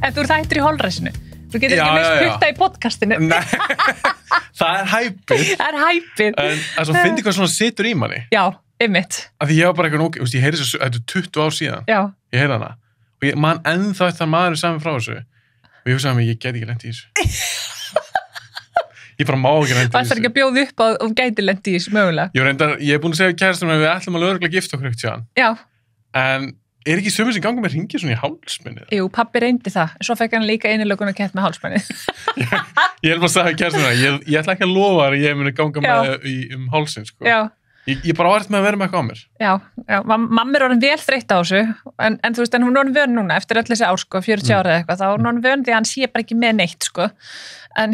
En þú hættur í holræsinu. Þú getur ekki mist putta í podcastinu. Nei, það hæpið. Það hæpið. En svo fyndi hvað svona situr í manni. Já, einmitt. Af því ég var bara eitthvað, ég heyri þessu, þetta 20 ár síðan. Já. Ég heyri hana. Og ég man ennþá þetta maður saman frá þessu. Og ég hugsaði að ég get ekki lent í þessu. Ég bara má ekki lent í þessu. Það er ekki að bjóða upp og gæti lent í þessu mögulega. Ég er búin að segja kærastum að við ætlum að örugglega gifta okkur ekkert síðan. Já. En er ekki sömur sem gangur með hringi svona í hálsmennið? Jú, pabbi reyndi það. Svo fekk hann líka einilögun að kett með hálsmennið. Ég bara að segja kærastum að ég ætla ekki að lofa að ég muni ganga með hálsinn, sko. Já. Ég bara árætt með að vera með eitthvað á mér. Já. Mamma orðin vel þreytt á þessu, en þú veist, en hún orðin vön núna, eftir öll þessi ár, sko, 40 ára eða eitthvað, þá er hún orðin vön því að hann sé bara ekki með neitt, sko. En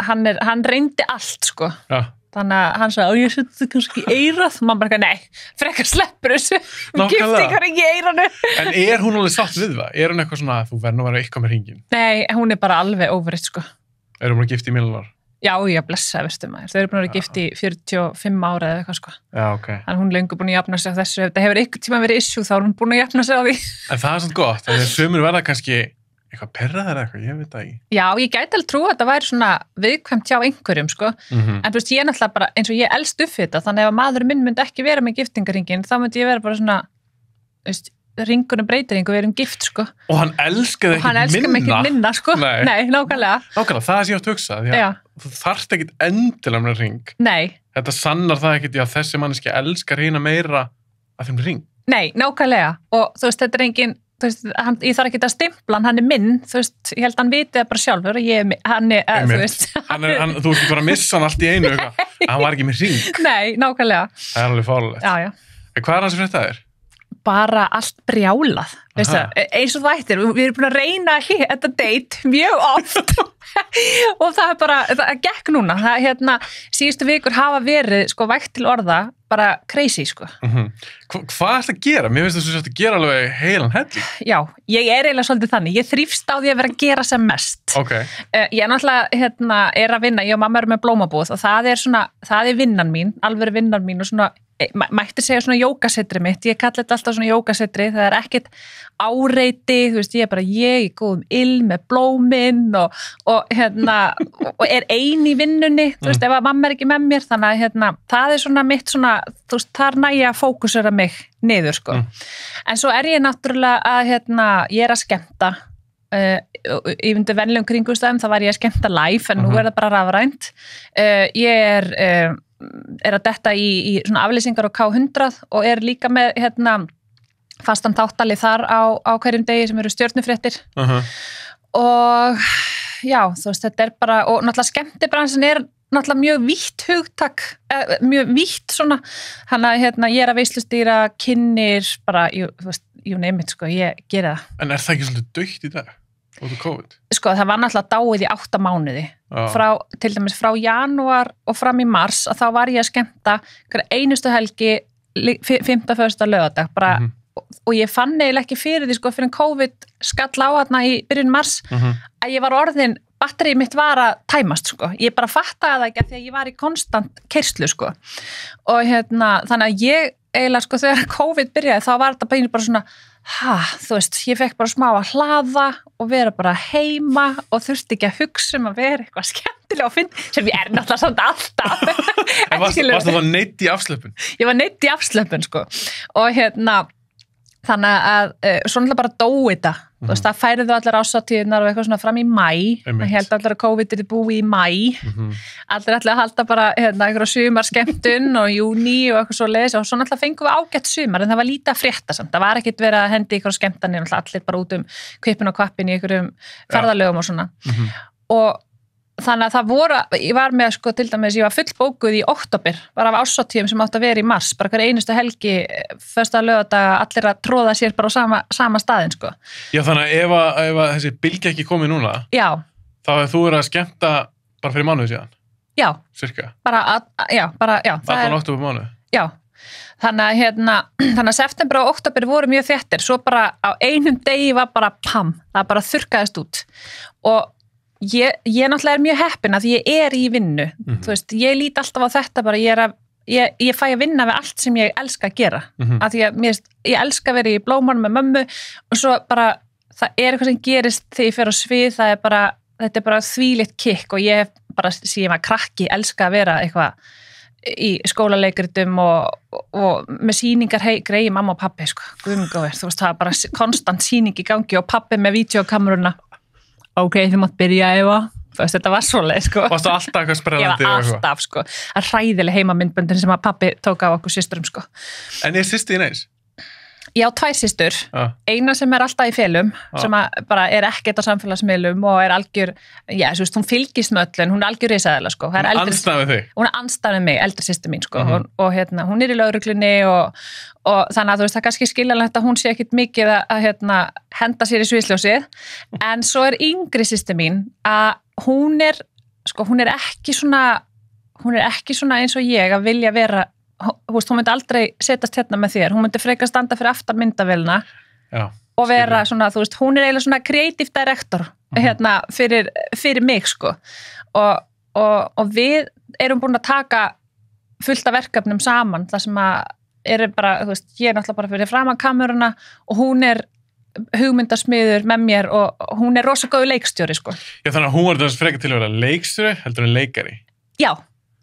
hann reyndi allt, sko. Já. Þannig að hann sagði, ég seti þetta kannski í eirað, og mamma bara, nei, frekar sleppur þessu, hún gifti ykkur ekki í eiranu. En hún alveg satt við það? Er hún eitthvað svona, þú verður nú að vera eitthvað með hringin? Nei, hún er bara alveg overið, sko. Hún búin að gifta í millunar? Já, ég blessa, veistu maður. Þau eru búin að vera gift í 45 ára eða eitthvað, sko. Já, ok. Þannig hún er löngu búin að jafna sig á þessu. Ef þetta hefur einhvern tíma verið issue, þá er hún búin að jafna sig á því. En það er svona gott, þegar sumir verða kannski eitthvað perraðar eitthvað, ég veit það ekki. Já, ég gæti alveg trú að þetta væri svona viðkvæmt hjá einhverjum, sko. En þú veist, ég er náttúrulega bara, eins og ég elst upp við þetta, þannig ef maðurinn minn myndi ekki vera með giftingarhringinn, þá myndi ég vera bara svona, veist, ringurinn breytir engu, við erum gift, sko. Og hann elskaði ekki minna, sko. Nei, nákvæmlega. Nákvæmlega, það sem ég átt að hugsa, því að þú þarft ekkit endilega með hring. Nei. Þetta sannar það ekkit, já, þessi manneski elskar hina meira að þeim hring. Nei, nákvæmlega. Og þú veist, þetta er engin, þú veist, ég þarf ekki að stimpla hann er minn, þú veist, ég held að hann viti það bara sjálfur og þú veist. Þú veist bara að missa hann allt í einu, hann var ekki með hring. Nei, nákvæmlega. Það er alveg fárlegt. Já, já. Hvað er hans fyrir þetta þér? Bara allt brjálað, veistu það, eins og það ættir, við erum búin að reyna þetta date mjög oft og það er bara, það gekk núna, síðustu vikur hafa verið, sko, vægt til orða, bara crazy, sko. Hvað er það að gera? Mér finnst þess að gera alveg heilan helling. Já, ég er eiginlega svolítið þannig, ég þrífst á því að vera að gera sem mest. Ok. Ég náttúrulega, er að vinna, ég og mamma erum með blómabúð og það er vinnan mín, alveg vinnan mín og svona, mætti segja svona jókasetri mitt, ég kalli þetta alltaf svona jókasetri, það er ekkert áreiti, þú veist, ég er bara í góðum ill með blóminn og er ein í vinnunni, þú veist, ef að mamma er ekki með mér, þannig að það er svona mitt svona, þú veist, þar næja að fókusera mig niður, sko. En svo er ég náttúrulega að, ég er að skemmta, ég myndi venlegum kringumstæðum, það var ég að skemmta live, en nú er það bara rafrænt. Ég er að detta í svona aflýsingar á K100 og er líka með fastan þáttali þar á hverjum degi sem eru stjörnufréttir og já, þú veist, þetta er bara, og náttúrulega skemmtibransin er náttúrulega mjög vítt hugtak, mjög vítt svona, hann að ég er að veislustýra, kynnir, bara, þú veist, you name it, sko, ég gera það. En er það ekki svolítið dautt í dag? Út af COVID? Sko, það var náttúrulega dáið í 8 mánuði. Til dæmis frá janúar og fram í mars, að þá var ég að skemmta einustu helgi, 5. laugardag, bara, og ég fann eiginlega ekki fyrir því, sko, fyrir en COVID skall á þarna í byrjun mars, að ég var orðin, batterið mitt var að tæmast, sko. Ég bara fattaði það ekki að því að ég var í konstant keyrslu, sko. Og þannig að ég eiginlega, sko, þegar COVID byrjaði, þá var þetta bara svona, þú veist, ég fekk bara smá að hlaða og vera bara heima og þurfti ekki að hugsa að vera eitthvað skemmtilega og finna, sem ég er náttúrulega samt alltaf. En varst það neitt í afslöpun? Ég var neitt í afslöpun, sko. Og þannig að svo náttúrulega bara dói þetta. Þú veist, það færiðu allir ásatíðunar og eitthvað svona fram í maí. Það held allir að COVID er búið í maí. Allir að halda bara eitthvað sumarskemmtun og júní og eitthvað svo leiðis og svo náttúrulega fengum við ágætt sumar en það var lítið að frétta samt. Það var ekkert verið að hendi ykkur skemmtanir, allir bara út kvipin og kvappin í einhverjum ferðalögum og svona. Og þannig að ég var með, sko, til dæmis, ég var fullbókuð í október, bara af árshátíðum sem átt að vera í mars, bara hver einustu helgi, föstudag, laugardag, allir að tróða sér bara á sama staðinn, sko. Já, þannig að ef þessi bylgja ekki komið núna, þá hefur þú verið að skemmta bara fyrir mánuði síðan? Já. Cirka? Allan október mánuð? Já. Þannig að september og október voru mjög þéttir, svo bara á einum degi var bara það bara þurrkaðist út og ég náttúrulega er mjög heppin að ég er í vinnu, þú veist, ég lít alltaf á þetta bara, ég fæ að vinna við allt sem ég elska að gera, af því að ég elska að vera í blómunum með mömmu og svo bara það er eitthvað sem gerist þegar ég fer á svið, þetta er bara þvílíkt kikk og ég hef bara, sem ég var krakki, elska að vera eitthvað í skólaleikritum og með sýningar grei mamma og pappi, sko, guðmengóður, þú veist, það var bara konstant sýning í gangi og pappi með vídeokameruna, ok, þið mátt byrja Eva, þú veist, þetta var svoleið, sko. Varstu alltaf eitthvað sprellandi? Ég var alltaf, sko, að hræðileg heimamyndböndin sem að pappi tók af okkur systurum, sko. En systir þín eins? Ég á 2 systur, eina sem er alltaf í felum, sem bara er ekkert á samfélagsmiðlum og er algjör, já, þú veist, hún fylgist með öllun, hún er algjör risaðilega, sko. Hún andstæð við þig? Hún er andstæð við mig, eldri systir mín, sko, og hún er í lögreglunni og þannig að þú veist, það er kannski skiljanlegt að hún sé ekkit mikið að henda sér í sviðsljósið, en svo er yngri systir mín að hún er ekki svona eins og ég að vilja vera. Hún myndi aldrei setjast hérna með þér, hún myndi frekar standa fyrir aftan myndavélina og vera svona, þú veist, hún er eiginlega svona creative director fyrir mig, sko, og við erum búin að taka fullt af verkefnum saman, það sem að eru bara, þú veist, ég er náttúrulega bara fyrir framan kameruna og hún er hugmyndasmiður með mér og hún er rosa góð leikstjóri, sko. Já, þannig að hún er þess frekar til að vera leikstjóri heldur en leikari. Já.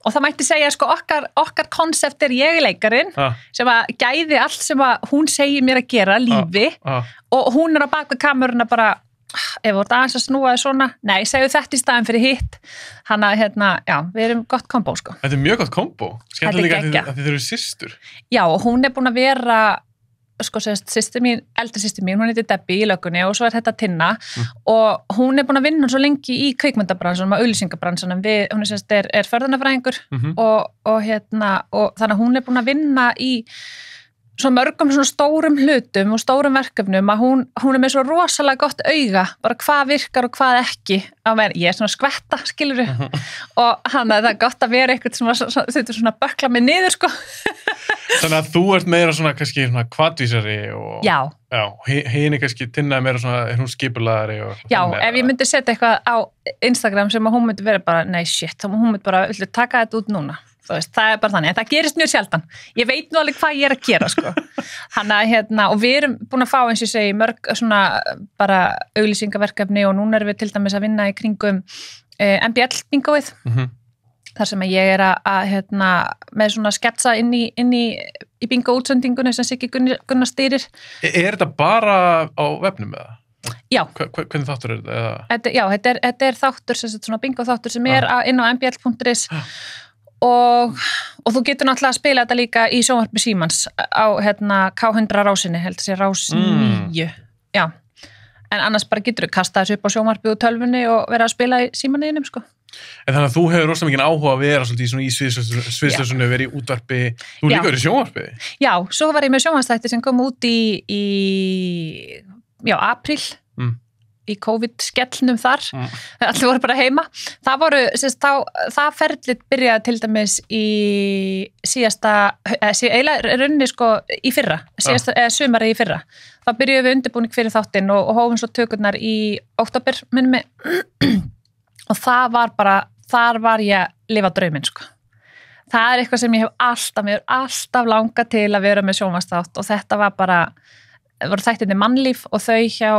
Og það mætti segja, sko, okkar konsept er ég leikarin, sem að gæði allt sem að hún segir mér að gera, lífi, og hún er á bak við kameruna bara, ef þú ert aðeins að snúa þig svona, nei, segju þetta í staðin fyrir hitt, hann að, já, við erum gott kombo, sko. Þetta er mjög gott kombo, skemmtilega að þið eru systur. Já, og hún er búin að vera, sko, systir mín, eldri systir mín, hún heitir Debbie í löggunni og svo er þetta Tinna og hún er búin að vinna svo lengi í kvikmyndabransanum og auglýsingabransanum, hún er förðunarfræðingur og þannig að hún er búin að vinna í svo mörgum svona stórum hlutum og stórum verkefnum að hún er með svo rosalega gott auga, bara hvað virkar og hvað ekki á mér, ég er svona skvetta, skilurðu, og hann að það er gott að vera eitthvað sem þetta svona bökla mig niður, sko. Þannig að þú ert meira svona kannski svona kvadvísari og hinn er kannski Tinna meira svona, er hún skipulagari og já, ef ég myndi setja eitthvað á Instagram sem að hún myndi vera bara, nei shit, þá hún myndi bara, villu taka þetta út núna. Veist, það er bara þannig, en það gerist mjög sjaldan ég veit nú alveg hvað ég er að gera, sko. Og við erum búin að fá, eins og ég segi, mörg svona bara auglýsingaverkefni og núna erum við til dæmis að vinna í kringum MBL bingóið þar sem ég er að með svona sketsa inn í bingo útsendingunni sem Siggi Gunnar stýrir. Er þetta bara á vefnum eða? Já. Hvernig þáttur er þetta? Já, þetta er þáttur, svona bingo þáttur sem er inn á mbl.is og þú getur náttúrulega að spila þetta líka í sjónvarpi Símans á K100 rásinni, held að sé rás 9 já, en annars bara getur þú kasta þessu upp á sjónvarpi og tölvunni og vera að spila í Símanniðinum, sko. En þannig að þú hefur rosalega mikið áhuga að vera svolítið í sviðsljósunni, verið í útvarpi, þú líka verið í sjónvarpi? Já, svo var ég með sjónvarpsþætti sem kom út í apríl í COVID-skellnum þar, allir voru bara heima. Það ferlið byrjaði til dæmis í síðasta, eiginlega runni, sko, í fyrra, sumari í fyrra. Þá byrjuðum við undirbúning fyrir þáttinn og hófum svo tökurnar í október, minnum mig, og þar var ég að lifa drauminn, sko. Það er eitthvað sem ég hef alltaf langað til að vera með sjónvarpsþátt og þetta var bara voru þættirnir Mannlíf og þau hjá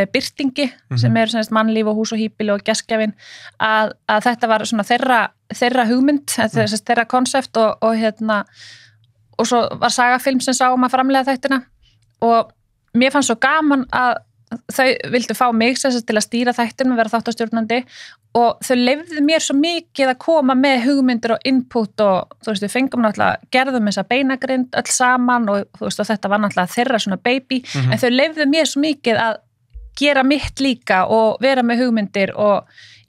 Birtingi sem eru Mannlíf og Hús og híbýli og Gestgjafinn að þetta var svona þeirra hugmynd, þeirra konsept og svo var Sagafilm sem sá að framleiða þættina og mér fannst svo gaman að þau vildu fá mig til að stýra þættinum og vera þáttastjórnandi og þau leyfðu mér svo mikið að koma með hugmyndir og input og þú veist, við fengum náttúrulega, gerðum þessa beinagrind öll saman og þú veist, og þetta var náttúrulega þeirra svona baby, en þau leyfðu mér svo mikið að gera mitt líka og vera með hugmyndir og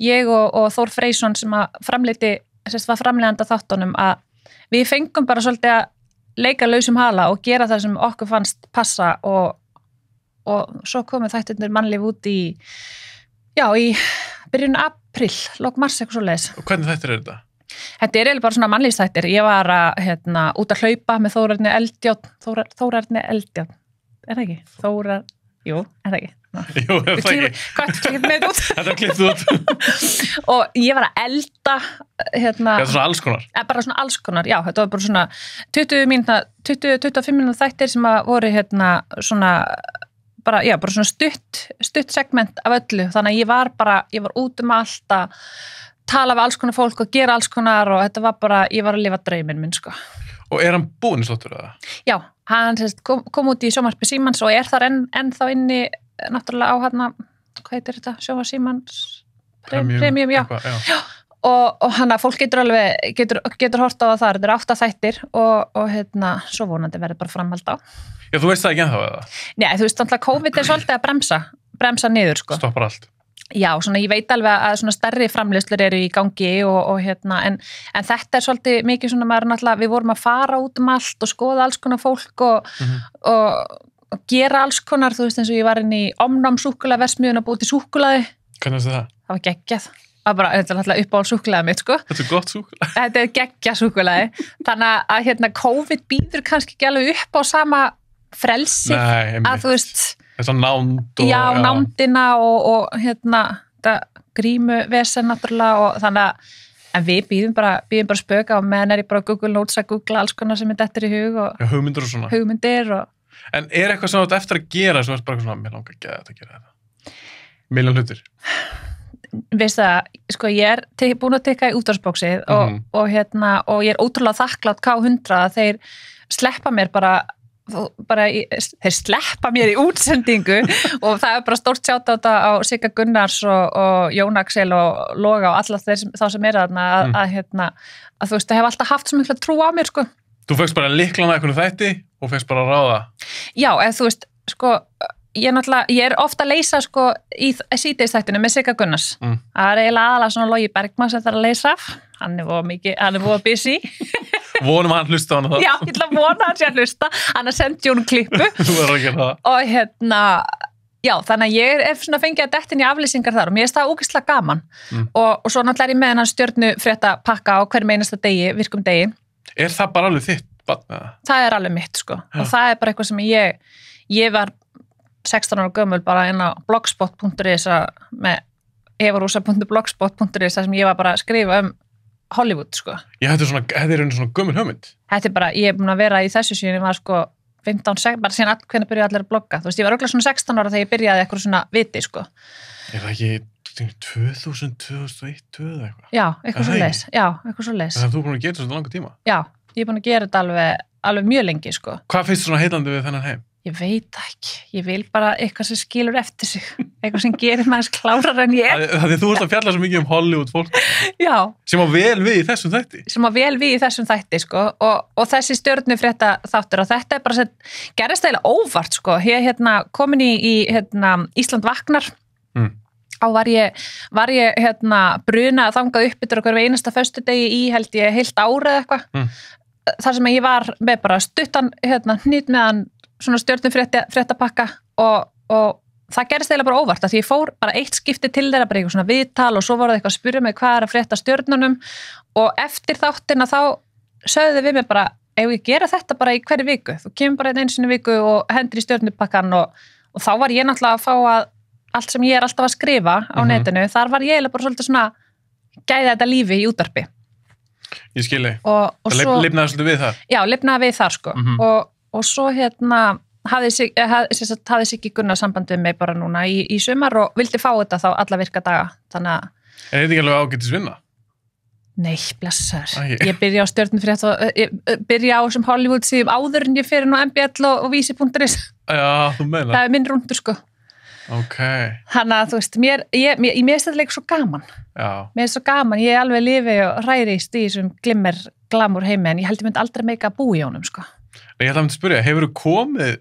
ég og Þór Freysson sem að var framleiðandi þáttunum að við fengum bara svolítið að leika lausum hala og gera það sem okkur fannst passa og svo komið þættirnir Mannlíf út í byrjun apríl, lok mars eitthvað svoleiðis. Og hvernig þættir er þetta? Þetta er eiginlega bara svona mannlífsþættir. Ég var út að hlaupa með Þórarni Eldjárn. Er það ekki? Jú, er það ekki? Jú, er það ekki? Hvað, klipp með þetta út? Þetta er klippið út. Og ég var að elda Já, svona alls konar. Bara svona alls konar, já, þetta var bara svona 20-25 mínútur þættir sem að voru svona bara svona stutt segment af öllu, þannig að ég var út allt að tala við alls konar fólk og gera alls konar og þetta var bara, ég var að lifa drauminn minn, sko. Og hann búinn í Slóttur, eða? Já, hann kom út í sjónvarpi Símans og þar ennþá inni, náttúrulega á hvað heitir þetta, sjónvarp Símans Premium, já. Já. Og hann að fólk getur hort á það, þetta 8 þættir og svo vonandi verður bara framhald á. Já, þú veist það ekki ennþá, eða? Nei, þú veist, alltaf COVID svolítið að bremsa niður, sko. Stoppar allt. Já, svona ég veit alveg að svona stærri framleiðslur eru í gangi og en þetta svolítið mikið svona, maður náttúrulega, við vorum að fara út allt og skoða alls konar fólk og gera alls konar, þú veist, eins og ég var inn í Omnám súkkulaðiverksmiðjuna og búið til súkkulaði. Hvernig veist það? Það var geggjað. Það var bara, þetta er náttúrulega uppáhald súkkulaðið mitt, sko. Þetta er gott súkkulaði. Þetta er geggjað súkkulaði. Þannig að COVID býður kannski ekki alveg upp á sama frelsi. Nei, að þú veist þess að nánd og já, nándina og þetta grímuvesen náttúrulega og þannig að en við býðum bara spöka og meðan ég bara Google Notes að googla alls konar sem dettur í hug og já, hugmyndir og svona. Hugmyndir. En eitthvað sem þú ert eftir að gera sem þú ert bara svona, mér langar ekki að gera þetta. Miljón hlutir. Veist það, sko ég búin að teka í útvarpsbóksið og ég ótrúlega þakklátt K100 að þeir sleppa mér þeir sleppa mér í útsendingu og það bara stórt sjátt á Sigga Gunnars og Jón Axel og Loga og alla þá sem þarna að þú veist, það hef alltaf haft svo mikla trú á mér, sko. Þú fegst bara lyklana eitthvað þætti og fegst bara að ráða? Já, eða þú veist, sko ég er ofta að leysa, sko, í síðdegisþættinu með Sigga Gunnars. Það er eiginlega aðalega svona Logi Bergmann sem það er að leysa af. Hann er voða busy. Vonum að hann hlusta á hana það. Já, ég ætla að vona að hann sé að hlusta. Hann að sendi hún klippu. Þú verður að gera það. Og já, þannig að ég svona fengið að dettin í aflýsingar þar og mér finnst það ógeðslega gaman. Og svo náttúrulega er ég með hennar stjörnufréttapakka á hverjum einasta degi, virkum degi. Er það bara alveg þitt barn? Það er alveg mitt, sko. Já. Og það er bara eitthvað sem ég var 16 ára gömul bara inn á blogspot.is með evarúsa.blogspot.is sem ég var bara að skrifa Hollywood, sko. Þetta er einu svona gömul hugmynd. Þetta er bara, ég er búin að vera í þessu síðan ég var, sko, 15, bara síðan hvernig byrjaði allir að blogga. Þú veist, ég var örugglega svona 16 ára þegar ég byrjaði eitthvað svona viti, sko. Er það ekki 2000, 2001, 2000 eitthvað? Já, eitthvað svo leis. Já, eitthvað svo leis. Þannig að þú er búin að gera þetta svona langa tíma? Já, ég er búin að gera þetta alveg mjög lengi, sko. Hvað finnst svona heillandi við þennan heim? Ég veit ekki, ég vil bara eitthvað sem skilur eftir sig, eitthvað sem gerir maður klárar en ég. Það er þú ert að fjalla svo mikið Hollywood fólk. Já. Sem á vel við í þessum þætti. Sko, og þessi stjörnufrétta þáttur og þetta er bara sem gerist eiginlega óvart, sko. Ég komin í Ísland vaknar, á var ég bruna að þangað upp yfir okkur einasta föstudegi í held ég heilt árið eitthvað. Þar sem ég var með bara stuttan hnýtt meðan svona stjörnufréttapakka og það gerist eiginlega bara óvart að því ég fór bara eitt skipti til þeirra bara eitthvað svona viðtal og svo voru það eitthvað að spyrja mig hvað er að frétta stjörnunum og eftir þáttina þá sögðu við mig bara ef ég gera þetta bara í hverju viku þú kemur bara einu sinni viku og hendur í stjörnupakkan og þá var ég náttúrulega að fá að allt sem ég er alltaf að skrifa á netinu, þar var ég eiginlega bara svolítið svona gæða þetta lífi í útvarpi. Ég skilji. Það lifnaði svolítið við þar? Já, lifnaði við þar, sko. Og svo hafði Siggi Gunnar samband við mig bara núna í sumar og vildi fá þetta þá alla virka daga. Þannig að... Er þetta ekki alveg ágætis vinna? Nei, blessar. Ég byrja á stjörnufrétt og ég byrja á sem Hollywood síðum áður en ég fyrir nú MBL og vísi.is. Já, þú meina. Það er minn rúndur, sko. Ok. Þannig að þú veist, mér finnst þetta leik svo gaman. Já. Mér finnst svo gaman, ég alveg lifi og hrærist í þessum glamur heimi en ég held ég myndi aldrei meika að búa í honum, sko. Ég ætla að spyrja, hefur þú komið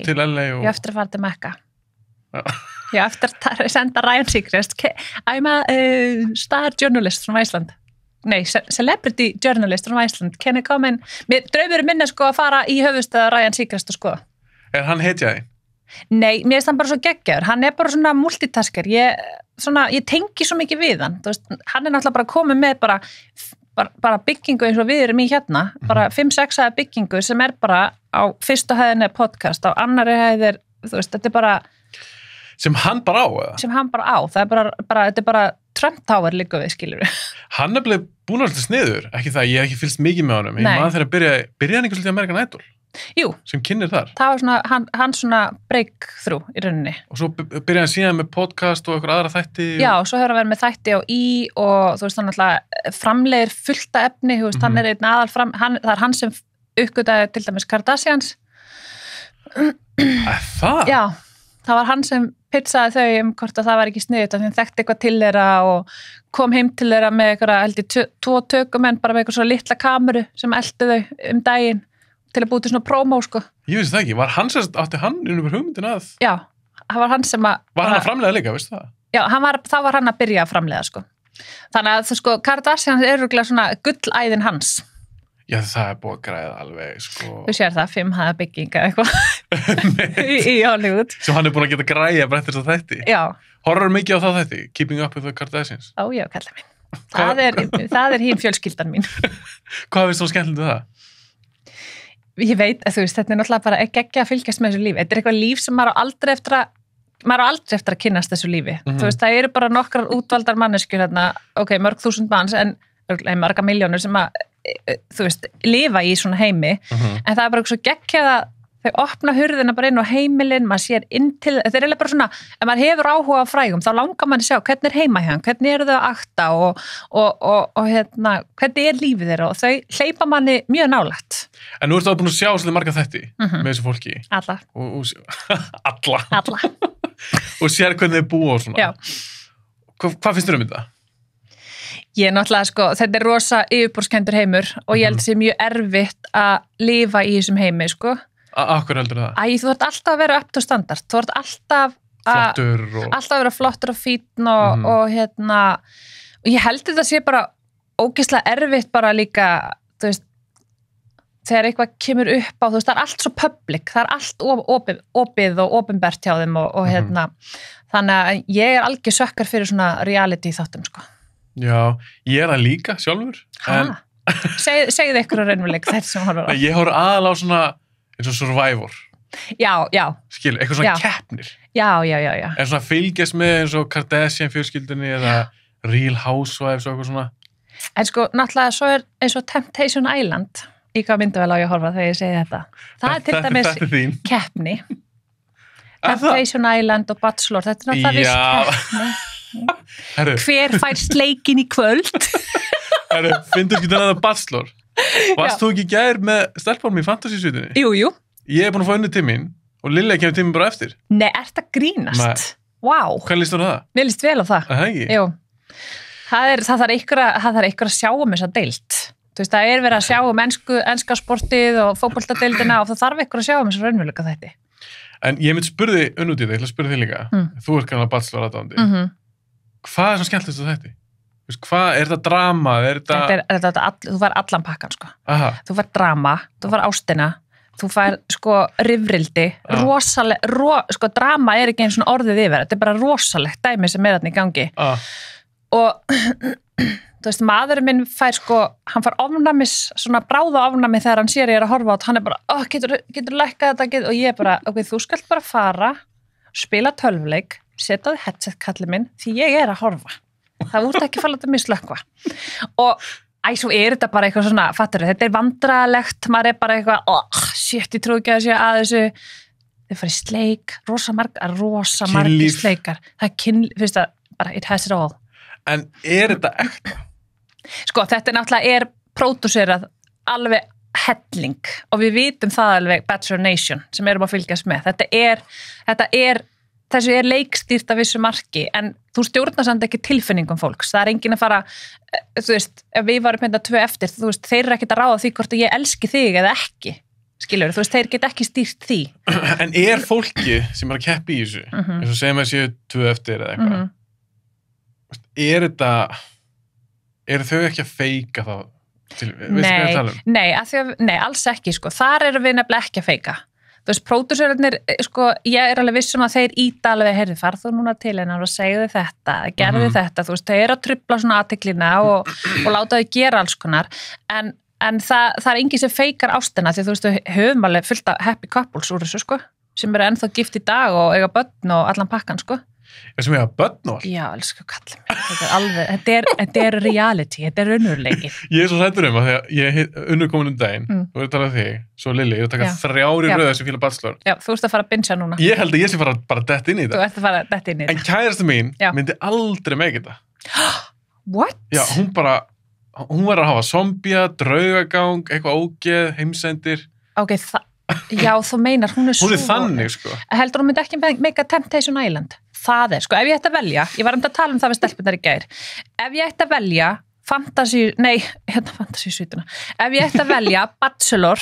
til LA og... Ég eftir að fara til Mekka. Ég eftir að senda Ryan Seacrest. I'm a star journalist from Iceland. Nei, celebrity journalist from Iceland. Can I come in? Draumurinn minn sko að fara í höfuðstöð Ryan Seacrest og skoða. Er hann hetjaði? Nei, mér finnst hann bara svo geggjaður. Hann er bara svona multitasker. Ég tengi svo mikið við hann. Veist, hann er náttúrulega bara komið með bara byggingu eins og við erum í hérna, bara 5-6 hæða byggingu sem er bara á fyrstu hæðinni podcast, á annari hæðir, þú veist, þetta er bara... Sem hann bara á, eða? Sem hann bara á, það er bara þetta er bara Trump Tower líka við, skilur við. Hann er bleið búin alltaf sniður, ekki það, ég hef ekki fylgst mikið með honum, ég maður þegar byrjaði hann ekki svolítið American Idol? Jú. Sem kynnir þar. Það var svona, hann svona breakthrough í rauninni. Og svo byrjaði hann síðan með podcast og eitthvað aðra þætti. Já, svo hefur hann verið með þætti á og þú veist, hann alltaf framleiðir fullta efni, þú veist, hann er einn það er hann sem uppgötaði til dæmis Kardashians. Það? Já, það var hann sem pitsaði þau hvort að það var ekki sniðut, þannig að hann þekkti eitthvað til þeirra og kom heim til þeirra með eitthvað, held ég, 2 tökumenn bara með eitthvað svo litla kameru sem eldi þau daginn til að búið til svona promo, sko. Ég veist það ekki, átti hann yfir hugmyndin að? Já, það var hann sem að... Var hann að framleiða líka, veistu það? Já, þá var hann að byrja að framleiða, sko. Þannig að, sko, Kardashian er örugglega svona gullæðin hans. Já, það er búið að græða alveg, sko. Þú sér það, 5 hæða bygginga eitthvað í Hollywood. Svo hann er búin að geta græja bara eftir þess að þætti. Já. Horfir mikið á það þætti, Keeping Up with the Kardashians? Ó, já, kalla mín. Það er hín fjölskyldan mín. Hvað finnst þú skemmtilegt við það? Ég veit, þú veist, þetta er náttúrulega bara ekki að fylgjast með þessu lífi. Þetta er eitthvað líf sem maður á aldrei eftir að kynnast þessu lífi. Þú veist, það eru bara nokkrar útvaldar manneskjur hérna, ok, mörg þúsund manns, en marga miljónir sem að, þú veist, lifa í svona heimi, en það er bara eitthvað svo geggjað að þau opna hurðina bara inn á heimilin, maður sér inn til, þetta er eiginlega bara svona, ef maður hefur áhuga á frægum, þá langar maður að sjá hvernig er heima hjá hann, hvernig eru þau að akta og hérna, hvernig er lífið þeirra og þau hleypa manni mjög nálægt. En nú ertu búin að sjá svolítið marga þætti með þessu fólki. Alla. Alla. Og sér hvernig þau búa og svona. Já. Hvað finnst þér um þetta? Ég náttúrulega, sko, þetta er rosa yfirborðskenndur heimur og ég held að það sé mjög erfitt að lifa í þessum heimi, sko. Akkur heldur það? Þú ert alltaf að vera up to standard, þú ert alltaf alltaf að vera flottur og fínn og hérna, og ég held þetta sé bara ógeðslega erfitt bara líka, þú veist, þegar eitthvað kemur upp á, þú veist, það er allt svo public, það er allt opið og opinbert hjá þeim og hérna, þannig að ég er algjör sökkar fyrir svona reality þáttum, sko. Já, ég er það líka sjálfur. Segðu ykkur á raunveruleik þetta sem horfur á. Ég horf aðal á svona eins og Survivor. Já. Skil, eitthvað svona keppnir. Já. En svona fylgjast með eins og Kardashian fjölskyldunni eða Real Housewives og eitthvað svona. En sko, náttúrulega svo er eins og Temptation Island, í hvað myndavél á ég að horfa þegar ég segi þetta. Það er til dæmis keppni. Temptation Island og Bachelor, þetta er náttúrulega viss keppni. Hver fær sleikin í kvöld? Finnstu ekki þennan Bachelor? Varst þú ekki gær með stelpunum í fantasy-suitunni? Jú. Ég er búin að fá unni til mín og Lilja kemur til mín bara eftir. Nei, ert það grínast? Vá. Hvað líst þú á það? Mér líst vel á það. Það ekki? Jú. Það þarf ykkur að sjá þessa deild. Þú veist, það er verið að sjá enska sportið og fótboltadeildina og það þarf ykkur að sjá þessa raunveruleika þætti. En ég myndi spurði unnútið þig, ég ætla að spurði þig líka. Þú ert kannski Bachelor aðdáandi. Hvað er svo skemmtilegast á þætti? Hvað, er þetta drama? Þú fær allan pakkan, sko. Aha. Þú fær drama, þú fær ástina, þú fær, sko, rifrildi, sko, drama er ekki eins og orðið yfir, þetta er bara rosalegt dæmi sem er þarna í gangi. Og, þú veist, maðurinn minn fær, sko, hann fær ofnæmis, svona bráða ofnæmi þegar hann sér ég er að horfa á þetta, hann er bara, getur lækkað þetta, og ég er bara, ok, þú skalt bara fara, spila tölvuleik, setja þig headset kallið minn, því ég er að horfa. Það voru ekki falla þetta mislökkva og svo er þetta bara eitthvað svona, fattur þetta er vandræðalegt, maður er bara eitthvað shit, ég trú ekki að segja að þessu þau fara í sleik, rosa margir sleikar, það er finnst það, bara it has it all. En er þetta ekta? Sko, þetta náttúrulega pródúserað alveg helling og við vitum það alveg Bachelor Nation sem erum að fylgjast með, þessu er leikstýrt af vissu marki, en þú stjórnar samt ekki tilfinningum fólks. Það er enginn að fara, þú veist, ef við varum hérna 2 eftir, þú veist, þeir eru ekkert að ráða því hvort ég elski þig eða ekki. Skilur, þú veist, þeir get ekki stýrt því. En er fólki sem er að keppa í þessu, eins og segjum að séu 2 eftir eða eitthvað, eru þau ekki að feika þá? Nei, alls ekki, sko. Þar eru við nefnilega ekki að feika. Þú veist, pródúserarnir, sko, ég er alveg vissum að þeir íta alveg, heyrðu, farð þú núna til hennar og segðu þetta, gerðu þetta, þú veist, þeir eru að trufla svona athyglinna og láta þau gera alls konar, en það er enginn sem feikar ástina, því þú veist, við höfum alveg fullt af happy couples úr þessu, sko, sem eru ennþá gift í dag og eiga börn og allan pakkan, sko. sem ég hafa börn og já, elsku kallið mér, þetta er alveg þetta er reality, þetta er raunveruleiki ég svo hræddur að því að ég unnur komin daginn, þú verður að tala um þig svo Lilli, ég er að taka 3 röð sem fíla Bachelor já, þú ert að fara að bincha núna ég held að ég sé fara bara dett inn í þú ert að fara dett inn í en kærasta mín myndi aldrei með þetta what? já, hún verður að hafa zombia, draugagang eitthvað ógeð, heimsendir ok, já, þú meinar, hún er þannig, sko heldur hún myndi ekki make a Temptation Island það er, sko, ef ég ætti að velja ég var að tala um það við stelpunar í gær ef ég ætti að velja fantasy-svítuna ef ég ætti að velja Bachelor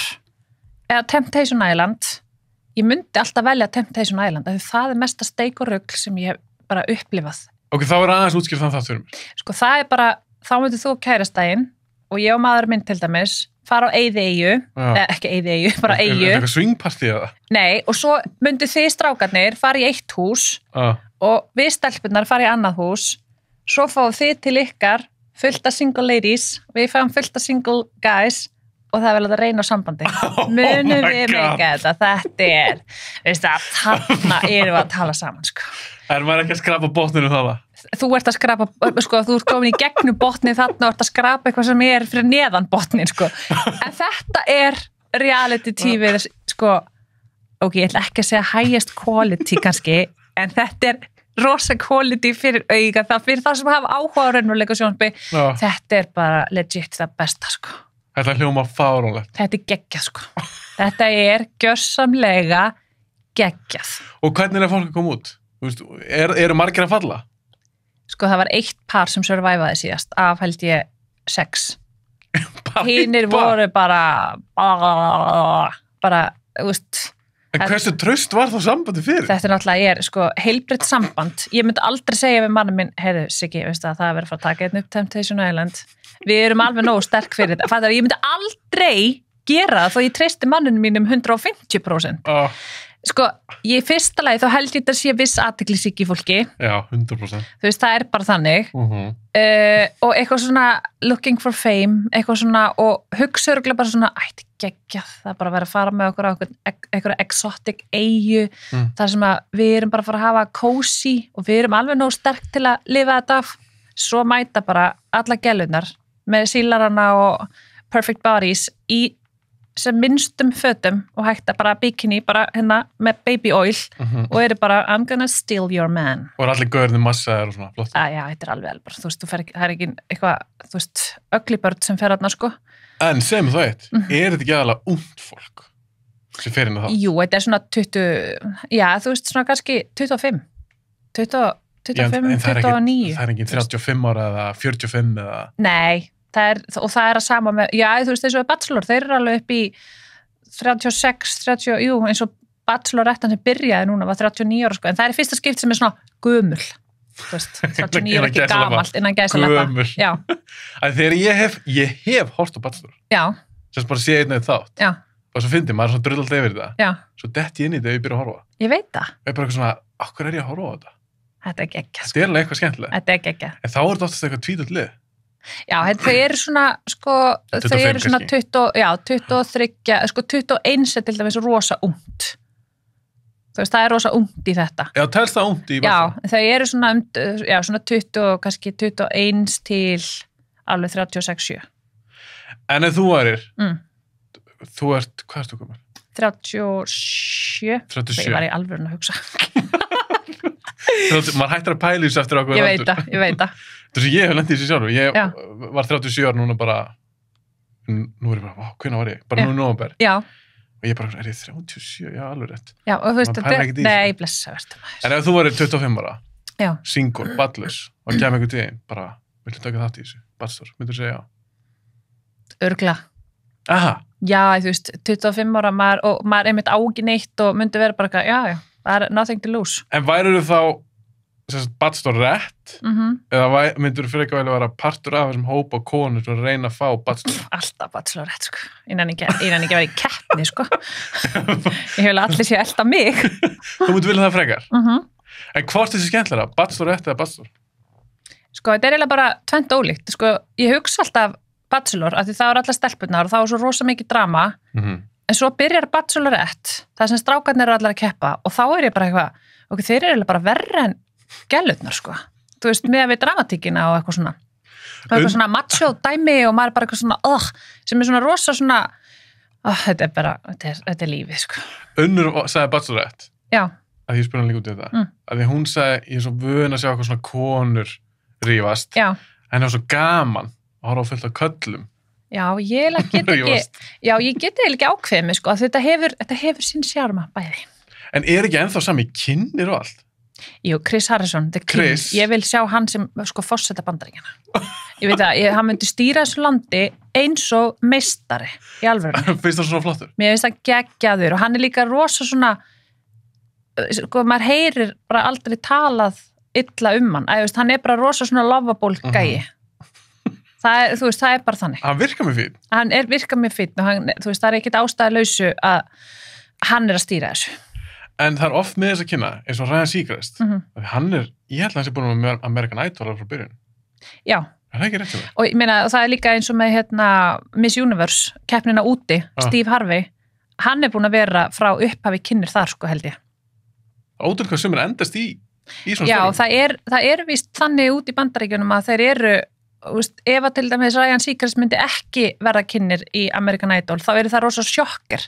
eða Temptation Island ég myndi alltaf velja Temptation Island af því það er mesta steik og rugl sem ég hef bara upplifað ok, þá er aðeins útskýrt þann það fyrir mér sko, það er bara, þá myndir þú kærastaginn og ég og maður minn til dæmis fara á Eyðieyju, ekki Eyðieyju, bara Eyju. Er þetta eitthvað swingpartí eða? Nei, og svo myndu þið strákarnir fara í eitt hús og við stelpunar fara í annað hús, svo fáum þið til ykkar fullt af single ladies, við fáum fullt af single guys og það er vel að reyna á sambandi. Munum við meika þetta er, veist það, þarna erum við að tala saman, sko. Er maður ekki að skrapa botninu þarna? Þú ert að skrapa, sko, þú ert komin í gegnum botnið þarna og ert að skrapa eitthvað sem er fyrir neðan botnin, sko. En þetta er reality TV, sko, ok, ég ætla ekki að segja highest quality kannski, en þetta er rosa quality fyrir auga, það fyrir það sem hafa áhuga á raunveruleika sjónvarpi, þetta er bara legit það besta, sko. Þetta er hljóma fáránlegt. Þetta er geggjað, sko. Þetta er gjörsamlega geggjað. Og hvernig er fólk að koma út? Eru margir að falla? Sko, það var eitt par sem survivaði síðast af held ég 6. Hinnir voru bara, þú veist. En hversu traust var þá sambandi fyrir? Þetta er náttúrulega, sko, heilbrigt samband. Ég myndi aldrei segja við mannin minn, heyrðu, Siggi, veist það er verið að fara að taka einn upp Temptation Island. Við erum alveg nógu sterk fyrir þetta. Fattar, ég myndi aldrei gera það þó ég treysti manninu mínum 150%. Sko, ég fyrsta lagi þá held ég þetta sé viss athyglishyggju í fólki. Já, 100%. Þú veist, það er bara þannig. Og eitthvað svona looking for fame, eitthvað svona, og hugsa örugglega bara svona, ætti geggjað, það er bara að vera að fara með okkur á eitthvað exotic eyju, þar sem að við erum bara að fara að hafa cozy og við erum alveg nóg sterk til að lifa þetta af. Svo mæta bara alla gellunar með sílarana og perfect bodies í sem minnstum fötum og hægt að bara bikini bara hérna með baby oil og eru bara I'm gonna steal your man. Og er allir gaurðin massaðir og svona flott. Já, þetta er alveg elbar. Þú veist, það er ekki eitthvað, þú veist, ugly bird sem fer þarna, sko. En sem þú veit, er þetta ekki aðalega ungt fólk sem fer inn á það? Jú, þetta er svona 20, já, þú veist, svona kannski 25, 25, 29. Það er ekki 35 ára eða 45 eða... Nei. Og það er að sama með, já, þú veist, eins og Bachelor, þeir eru alveg upp í 36, 30, jú, eins og Bachelorettan sem byrjaði núna var 39 ára, sko, en það er fyrsta skipt sem er svona gömul, þú veist, 39 ára ekki gamalt innan gæsalappa. Gömul. Já. Þegar ég hef hort á Bachelor. Já. Sem bara sé einn eða þátt. Já. Og svo fyndi maður svona drullalt yfir þetta. Já. Svo detti ég inn í þetta og ég byrja að horfa. Ég veit það. Og ég bara eitthvað svona, okkur er ég að horfa á þetta? Þetta er geggjað. Þetta er alveg eitthvað skemmtilegt. Þetta er geggjað. En þá er þetta oftast eitthvað tvítugt lið. Já, þau eru svona, sko, þau eru svona 23, sko 21 er til dæmis rosa ungt. Þú veist, það er rosa ungt í þetta. Já, telst það ungt í Bachelor? Já, þau eru svona, svona 20, kannski 21 til alveg 36-7. En ef þú værir, þú ert, hvað ertu komin? 37. Það var í alvörun að hugsa. Maður hættir að pæla þessu eftir okkur. Ég veit það. Þess að ég hef lendið þessu sjálfur. Ég var 37 ára núna bara, nú er ég bara, hvenær var ég? Bara nú í nóvember. Já. Og ég bara, er ég 37? Já, alveg rétt. Já, og þú veist, nei, blessa verður maður. En ef þú værir 25 ára, já. Single, badless, og kem einhvern tíðin, bara, viltu taka þátt í þessu? Bachelor, myndur þú segja já? Örgla. Aha. Já, þú veist, 25 ára, maður einmitt ági neitt og myndi vera bara, já, það er nothing to lose. En værirðu þá Bachelorette eða myndur þú fyrir ekki að vera partur af þessum hópa og konur og reyna að fá Bachelor? Alltaf Bachelorette, sko. Innan ekki að vera í keppni, sko. Ég vil allir sé elda mig. Þú myndir vilja það frekar? En hvort þessi skemmtilega, Bachelorette eða Bachelor? Sko, þetta er eiginlega bara tvennt ólíkt. Sko, ég hugsa alltaf Bachelor, af því það eru allar stelpurnar og það er svo rosa mikið drama, en svo byrjar Bachelorette, það sem strákarnir eru allar að keppa og þá er ég bara eitthvað, ok, þeir eru bara verri en gælutnar, sko. Þú veist, með að við dramatíkina og eitthvað svona. Og eitthvað svona macho dæmi og maður er bara eitthvað svona, sem er svona rosa svona, þetta er bara, þetta er lífið, sko. Unnur sagði Bachelorette. Já. Að ég spurði hann líka út í þetta. Að því hún sagði, ég er svo vön að sjá eitthvað svona konur rífast. Já. En það var svo gaman að horfa á fullt af köllum. Já, ég get ekki ákveðið mig, sko, að þetta hefur sín sjarma bæði. En er ekki ennþá sami kynnir og allt? Jú, Chris Harrison, Chris. Ég vil sjá hann sem, sko, forseta Bandaríkjanna. Ég veit að hann myndi stýra þessu landi eins og meistari í alvörunni. Finnst það svona flottur? Mér finnst það geggjaður og hann er líka rosa svona, sko, maður heyrir bara aldrei talað illa hann. Hann er bara rosa svona lovable gæi. Það er bara þannig. Hann virkar mér fín. Hann virkar mér fín og það er ekkert ástæðulausu að hann er að stýra þessu. En það er oft með þess að kynna, eins og Ryan Seacrest. Ég held að hann sé búin með American Idol frá byrjun. Já. Er það ekki rétt fyrir það? Og ég meina, það er líka eins og með Miss Universe, keppnina úti, Steve Harvey. Hann er búin að vera frá upphafi kynnir þar, sko, held ég. Ótrúlega hvað sem er endast í svona Já, það er víst þannig út í Bandaríkjunum að þeir eru ef að til dæmis Ryan Seacrest myndi ekki verða kynnir í American Idol, þá eru það rosa sjokker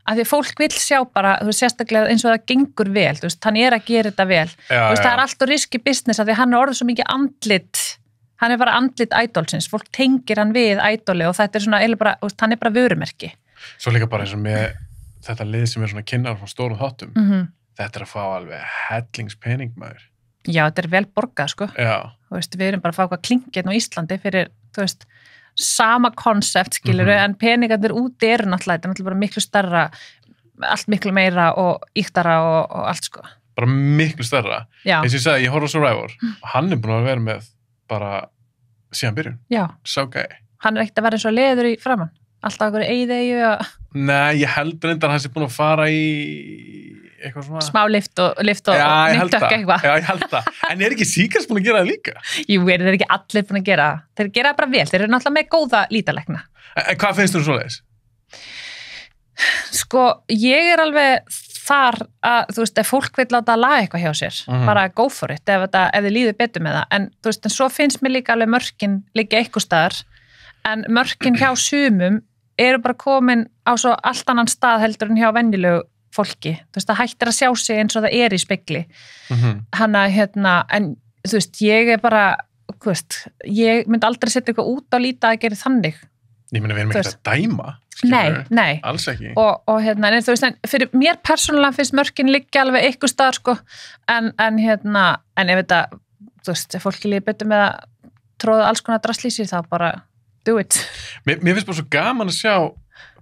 af því að fólk vil sjá bara sérstaklega eins og það gengur vel hann er að gera þetta vel það er allt og riski business af því hann er orðið svo mikið andlit hann er bara andlit idolsins, fólk tengir hann við idoli og þetta er svona, bara, hann er bara vörumerki. Svo líka bara eins og með þetta lið sem er svona kynnar frá stórum þáttum þetta er að fá alveg hellingspening maður. Já, þetta er vel borgað, sko. Já. Við erum bara að fá eitthvað klingið á Íslandi fyrir, sama konsept, skilur en peningarnir úti eru náttúrulega, þetta er náttúrulega bara miklu stærra, allt miklu meira og íktara og allt, sko. Bara miklu stærra. Já. Eins og ég sagði, ég horf á Survivor, hann er búin að vera með bara síðan byrjun. Já. Sá gæi. Hann er ekkert að vera eins og leður í framann. Alltaf okkur eyðeyju og... Nei, ég held reyndar hann sé búin að fara í eitthvað svona... Smá lift og nýttökk eitthvað. Já, ég held það. En er ekki Seacrest búin að gera það líka? Jú, þeir eru ekki allir búin að gera það. Þeir gera það bara vel. Þeir eru náttúrulega með góða lítalækna. En hvað finnst þú svoleiðis? Sko, ég er alveg þar að, ef fólk vil láta að laga eitthvað hjá sér, bara go for it, ef þið líður betur með það. En, en svo finnst mér líka alveg mörkin líka eitthvað staðar, en mörkin hjá sumum eru bara komin á svo allt annan stað heldur en hjá venjulegu fólki. Það hættir að sjá sig eins og það er í spegli. En ég er bara, ég myndi aldrei setja eitthvað út á líta að gera þannig. Ég meina, við erum ekki að dæma. Nei. Alls ekki. En fyrir mér persónulega finnst mörkin liggja alveg eitthvað staðar, sko. En ef þetta, ef fólki líður betur með að tróða alls konar drasl í sig, þá bara do it. Mér finnst bara svo gaman að sjá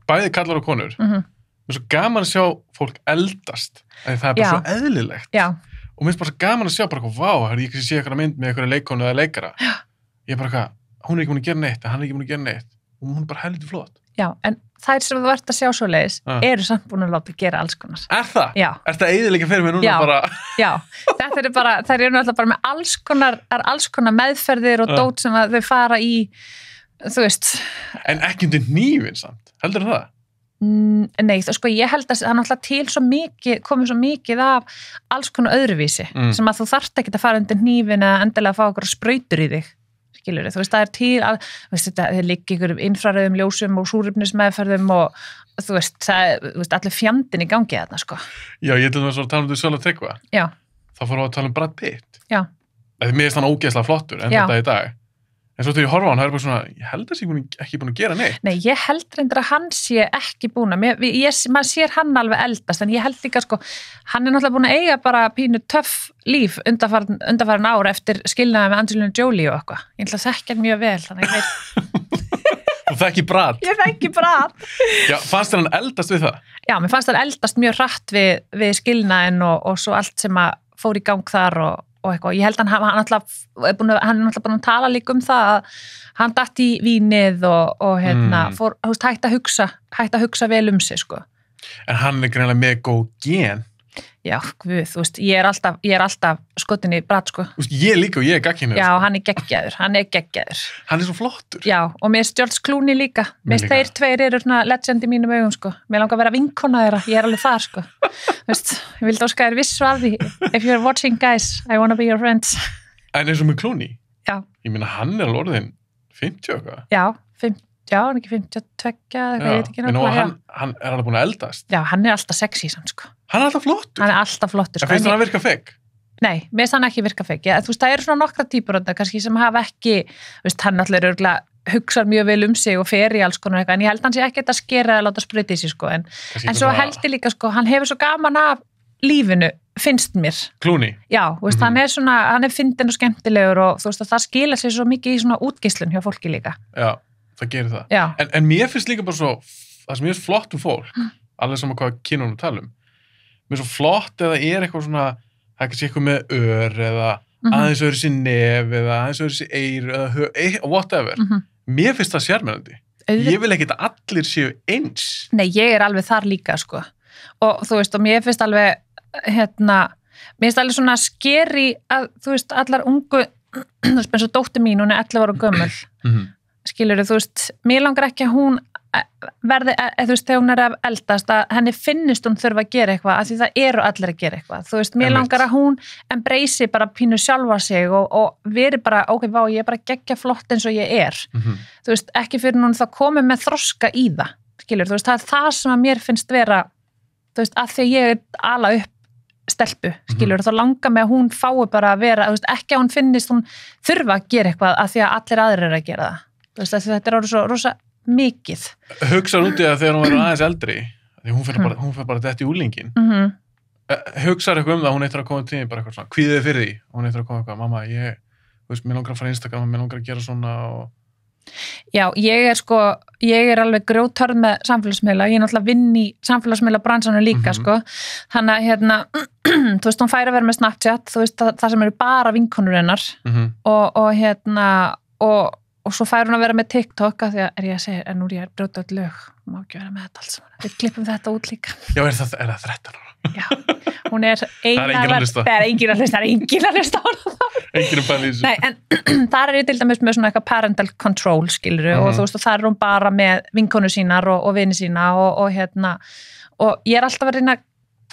bæði kallar og konur. Mér finnst svo gaman að sjá fólk eldast. Það er bara svo eðlilegt. Já. Og mér finnst bara svo gaman að sjá bara eitthvað, ég sé eitthvað mynd með eitthvað leikonu eða leikara. Já. Ég er bara eitthvað, hún er ekki búin að gera neitt, en hann er ekki búin að gera neitt. Og hún er bara heldur flott. Já, en þær sem þú ert að sjá svoleiðis eru samt búin að láta gera alls konar. Er það? Já. Er það eyðilega fyrir mig núna bara? Já, þetta er bara, þær eru náttúrulega bara með alls konar meðferðir og dót sem þau fara í, En ekki undir hnífinn samt, heldur það? Nei, ég held að það er náttúrulega til svo mikið, komið svo mikið af alls konar öðruvísi, sem að þú þarft ekki að fara undir hnífinn eða endilega að fá okkur sprautur í þig. Skilur, það er til að það liggi ykkur infrarauðum ljósum og súrefnismeðferðum og allir fjandinn í gangi þarna, sko. Já, ég til þess að tala um því Sölva Tryggva. Já. Þá fórum við að tala um Brad Pitt. Já. Mér finnst hann ógeðslega flottur en þetta í dag. En svo þegar ég horfa á hann, það er bara svona, ég held að ég ekki búin að gera neitt. Nei, ég held reyndar að hann sé ekki búin að, maður sér hann alveg eldast, en ég held líka, sko, hann er náttúrulega búin að eiga bara pínu töff líf undanfarin ár eftir skilnaði með Angelina Jolie og eitthvað. Ég ætla að þekka hann mjög vel, þannig ég veit. Þú þekki Brad? Ég þekki Brad. Já, fannst þér hann eldast við það? Já, mér fannst hann eldast mjög hratt við skilnaðin og svo allt sem að fór í gang þar og eitthvað. Ég held að hann er náttúrulega búin að tala líka um það að hann datt í vínið og hætti að hugsa vel um sig, sko. En hann er greinilega með góð gen. Já, guð, þú veist, ég er alltaf skotin í brat, sko. Þú veist, ég líka og ég gagkynhneigður. Já, sko. hann er geggjaður. Hann er svo flottur. Já, og mér George Clooney líka. Mér þeir tveir eru svona legend í mínum augum, sko. Mér langar að vera vinkona þeirra, ég er alveg þar, sko. Þú veist, ég vildi óska þér vissu af því. If you're watching, guys, I wanna be your friends. En eins og með Clooney? Já. Ég meina, hann er alveg orðinn 50 eitthvað. Já, hann er ekki 52, ég veit ekki náttúrulega. Hann er alveg búin að eldast. Já, hann er alltaf sexy samt, sko. Hann er alltaf flottur. Hann er alltaf flottur, sko. En finnst hann að virka fake? Nei, mér finnst hann ekki virka fake. Þú veist, það eru svona nokkra típur kannski sem hafa ekki, þú veist, hann náttúrulega örugglega hugsar mjög vel sig og fer í alls konar eitthvað, en ég held hann sé ekki að skera eða láta sprauta í sig, sko. En svo held ég líka, sko, hann hefur svo gaman af lífinu, finnst mér. Clooney? Já, þú veist, hann er fyndinn og skemmtilegur og þú veist, það skila sig svo mikið í svona útgeislun hjá fólki líka. Já, það gerir það. En mér finnst líka bara svo, það sem ég finnst flott fólk, alveg sama hvað kynunum talum, mér er svo flott eða eitthvað svona, það er kannski eitthvað með eða aðeins öðru sér nef eða aðeins öðru sér eyru eða whatever. Mér finnst það sjarmerandi. Ég vil ekki að allir séu eins. Nei, ég er alveg þar líka, sko. Og þú veist, og mér finnst alveg mér finnst alveg svona skeri að, þú veist, allar ungu þú veist, eins og dóttir mín, hún er 11 ára gömul skilurðu, þú veist, mér langar ekki að hún verði, þú veist, þegar hún er að eldast að henni finnist hún þurfa að gera eitthvað af því það eru allir að gera eitthvað, þú veist, mér langar að hún embrace bara pínu sjálfa sig og veri bara, ok, vá, ég er bara geggja flott eins og ég er þú veist, ekki fyrir hún það komið með þroska í það, skilurðu, þú veist, það er það sem að mér finnst vera, þú veist, að því að ég ala upp stelpu, skilur, þá langar mig að hún fái bara að vera, þú veist, ekki að hún finnist hún þurfa að gera eitthvað af því að allir aðrir eru að gera það, þú veist, þetta er orðið svo rosa mikið. Hugsaðu út í það þegar hún verður aðeins eldri, því hún fer bara dett í úlingin. Hugsaðu eitthvað það, hún eitthvað að koma til því, bara eitthvað svona, kvíðið fyrir því, hún eitthvað að koma eitthvað, mamma, þú veist, mér langar að fara Instagram, mér langar að gera svona og Já, ég er alveg grjóthörð með samfélagsmiðla, ég er náttúrulega vinn í samfélagsmiðla bransanum líka, sko, þannig að þú veist, hún fær að vera með Snapchat, þú veist, það sem eru bara vinkonur hennar og svo fær hún að vera með TikTok, af því að ég að segja, en nú er ég að brjóta öll lög, má ekki vera með þetta alls saman, við klippum þetta út líka. Já, er það 13 ára? Já, hún er það er engin að hlusta á hana. Engin að bæla í þessu. Nei, en þar er ég til dæmis með svona eitthvað parental control, skilur og þú veist, og þar er hún bara með vinkonu sínar og vini sína og ég er alltaf að reyna að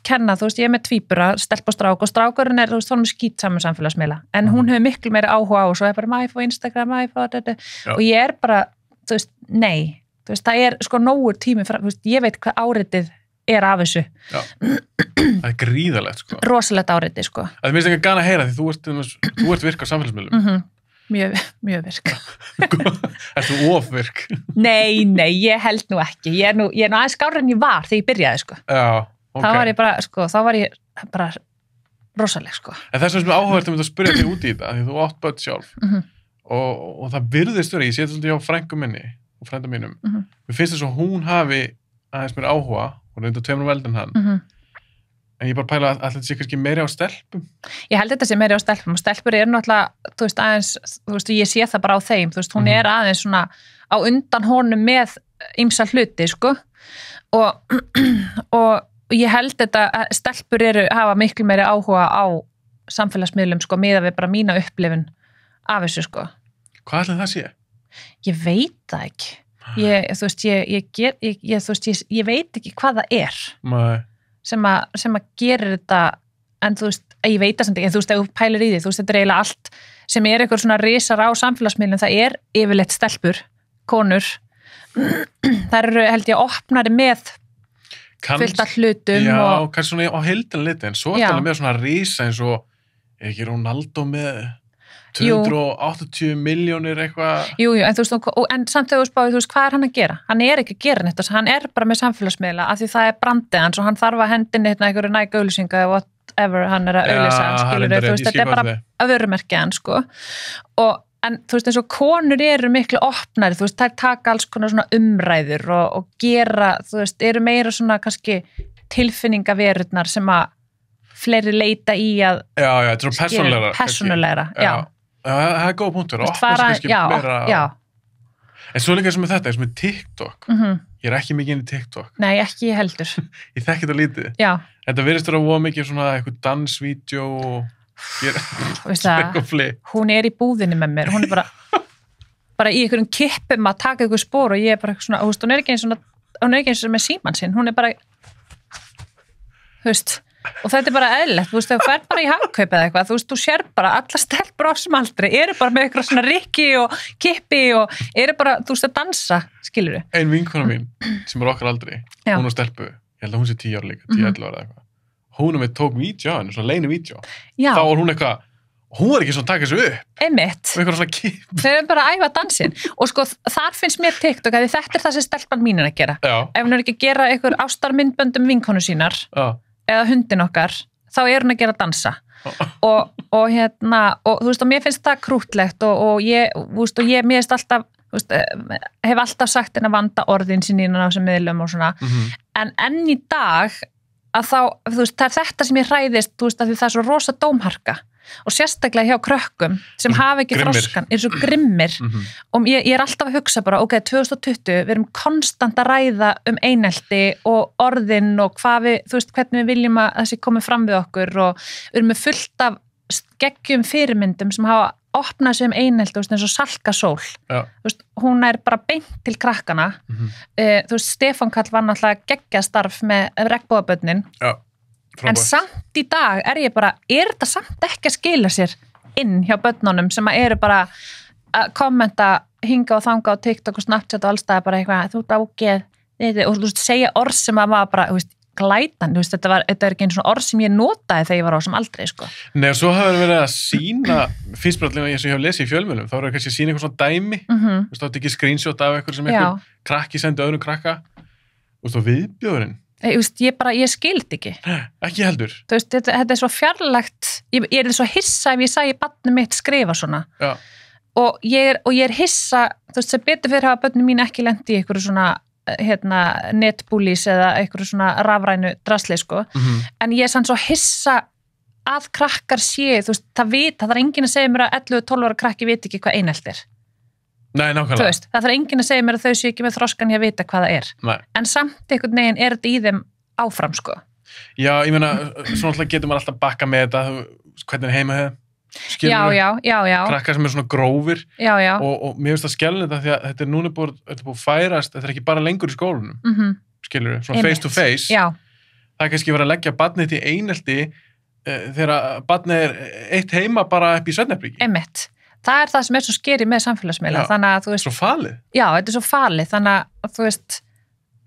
kenna, þú veist, ég er með tvíbura, stelp og strák og strákurinn er, þú veist, hún er skítsamur samfélagsmiðla, en hún hefur miklu meira áhuga á og svo er bara maður á Instagram, og ég er bara, þú veist, nei, þú veist, það er sko nógur tími, þú veist, ég veit hvað áritið er af þessu. Já, það er gríðalegt, sko. Rosalegt áritið, sko. Það er minnst ekki gana að heyra því þú ert virk á samfélagsmiðlum. Mjög virk. Ertu ofvirk? Nei, ég held nú ekki. Ég er nú aðeins skárri en ég var þegar ég byrjaði, sko. Já. Okay. Þá var ég bara rosaleg, sko. En þess vegna áhugavert að spyrja þig út í þetta, því þú átt börn sjálf og það virðist verið, ég sé þetta svolítið hjá frængu minni og frænda mínum, mér finnst þess að hún hafi aðeins mér áhuga, hún er enda 2 árum eldri en hann, en ég bara pæla að þetta sé kannski meiri á stelpum. Ég held þetta sé meiri á stelpum og stelpur eru náttúrulega, þú veist, aðeins, þú veist, ég sé það bara á þeim, þú veist, hún er aðeins svona á undan honum með ýmsa hluti, sko, og ég held þetta að stelpur hafa miklu meiri áhuga á samfélagsmiðlum, sko, miðað við bara mína upplifun af þessu, sko. Hvað ætli það sé? Ég veit það ekki. Þú veist, ég veit ekki hvað það er. Nei. Sem að gerir þetta, en þú veist, ég veit það samt ekki, en þú veist, ef þú pælir í því, þú veist, þetta er eiginlega allt sem er eitthvað svona risar á samfélagsmiðlum, það er yfirleitt stelpur, konur, það eru, held ég, opnari með fullt af hlutum. Já, kannski svona á heildina liti, en svo er þetta með svona risa eins og, er ekki Ronaldo með 280 miljónir eitthvað? Jú, en þú veist, en samt þegar þú spáðir, þú veist, hvað er hann að gera? Hann er ekki að gera neitt, hann er bara með samfélagsmiðla af því það er brandið hans og hann þarf að hendin einhverju næg auglýsinga eða whatever hann er að auglýsa, skilur þú veist, þetta er bara að vörumerkja hann, sko. En þú veist, eins og konur eru miklu opnari, þú veist, þær taka alls konar svona umræður og gera, þú veist, eru meira svona kannski tilfinningaverurnar sem að fleiri leita í að þetta er svona persónulegra, já. Það er góð punktur, opna sig kannski meira. Já. En svo líka sem með þetta, eins og með TikTok, Ég ekki mikið inn í TikTok. Nei, ekki ég heldur. Ég þekki þetta lítið. Já. Þetta virðist vera of mikið svona eitthvað dansvídeó og hún í búðinni með mér, hún bara í einhverjum kippum að taka einhver spór og ég bara svona, hún er ekki eins og með símann sinn, hún bara og þetta bara eðlilegt, þú fer bara í hagkaup eða eitthvað, þú sér bara alla stelpur á sem aldrei, eru bara með eitthvað svona rikki og kippi og eru bara, að dansa, skilurðu. Ein vinkona mín, sem okkar aldrei, hún og stelpu, ég held að hún sé 10 ára líka, 10-11 ára eitthvað. Hún og mér tók vídeo á henni, svona leini vídeo. Þá var hún eitthvað, hún var ekki svona að taka þessu upp. Einmitt. Og eitthvað svona kipp. Þau eru bara að æfa dansinn. Og sko, þar finnst mér TikTok að þetta það sem stelpan mín að gera. Já. Ef hún ekki að gera einhver ástarmyndböndum vinkonu sínar, eða hundin okkar, þá hún að gera dansa. Og þú veist, og mér finnst það krútlegt og ég, þú veist, og mér finnst alltaf, þú veist, hef alltaf sagt henni að vanda orðin sín á þessum miðlum og svona. En enn í dag að þá, þú veist, það þetta sem ég hræðist, þú veist, að því það svo rosa dómharka og sérstaklega hjá krökkum sem hafa ekki þroskan, svo grimmir og ég alltaf að hugsa bara, ok, 2020, við erum konstant að ræða einelti og orðin og hvað við, þú veist, hvernig við viljum að þessi komi fram við okkur og við erum með fullt af geggjum fyrirmyndum sem hafa opnað sig einelti, eins og Salka Sól. Þú veist, hún bara beint til krakkana. Þú veist, Stefán Kall var náttúrulega geggjastarf með regnbogabörnin. En samt í dag ég bara, þetta samt ekki að skila sér inn hjá börnunum sem eru bara að kommenta hinga og þanga á TikTok og Snapchat og allstað bara eitthvað, þú ágeð, og þú veist, segja orð sem að maður bara, þú veist, glætan, þú veist, þetta ekki einu svona orð sem ég notaði þegar ég var á sem aldrei, sko. Nei, og svo hafa verið að sína, finnst bara allir eins og ég hef lesið í fjölmiðlum, þá kannski að sína eitthvað svona dæmi, þú veist, þá ekki screenshot af eitthvað sem eitthvað krakki sendi öðrum krakka, þú veist, og viðbjóðurinn. Ég skildi ekki. Ekki heldur. Þú veist, þetta svo fjarlægt, ég svo hissa ef ég sæi barnið mitt skrifa svona. Já. Og ég hissa, þú veist, sem betur fyrir hafa börnin mín ekki lent í einhverju svona netbúlís eða einhverju svona rafrænu drasli, sko. En ég sann svo hissa að krakkar sé, þú veist, það enginn að segja mér að 11-12 ára krakki veit ekki hvað einelti er. Nei, nákvæmlega. Þú veist, það enginn að segja mér að þau sé ekki með þroskan í að vita hvað það er. Nei. En samt einhvern veginn þetta í þeim áfram, sko. Já, ég meina, svona alltaf getur maður alltaf bakka með þetta, hvernig heima hefur. Já. Krakkar sem svona grófir. Já. Og mér finnst það skellin þetta því að þetta núna búið færast, þetta ekki bara lengur í skólunum. Skilur við, svona face to face. Já. Það kannski verið að leggja barnið til einelti þegar barnið eitt heima bara upp í svefnherbergi. Einmitt. Það það sem svo skeri með samfélagsmiðla, þannig að þú veist... Svo falið. Já, þetta svo falið, þannig að þú veist,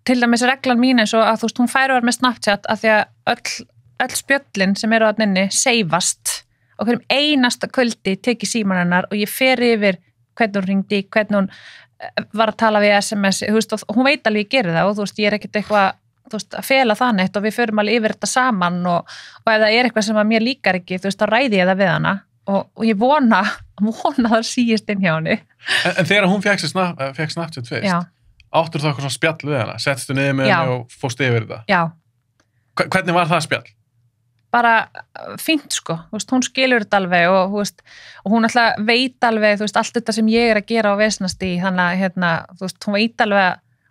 til dæmis reglan mín eins og að þú veist, hún færi með Snapchat að því að öll spjöllin sem eru að nynni seifast og hverjum einasta kvöldi teki síman hennar og ég fer yfir hvernig hún ringdi, hvernig hún var að tala við SMS, þú veist, og hún veit alveg ég gerir það og þú veist, ég ekkert eitthvað, þú veist, að fela það neitt og við förum alveg yfir þetta saman og ef það eitthvað sem að mér líkar ekki, þú veist, þá ræði ég það við hana og ég vona það síist inn hjá henni. En þegar hún fekk Snapchat fyrst, áttur það eitthvað svona spjall við hana? Settstu niður með henni og fórstu yfir þetta? Já. Hvernig var það spjall? Bara fínt, sko. Þú veist, hún skilur þetta alveg og, þú veist, og hún alltaf veit alveg, þú veist, allt þetta sem ég að gera á vesnast í, þannig að, þú veist,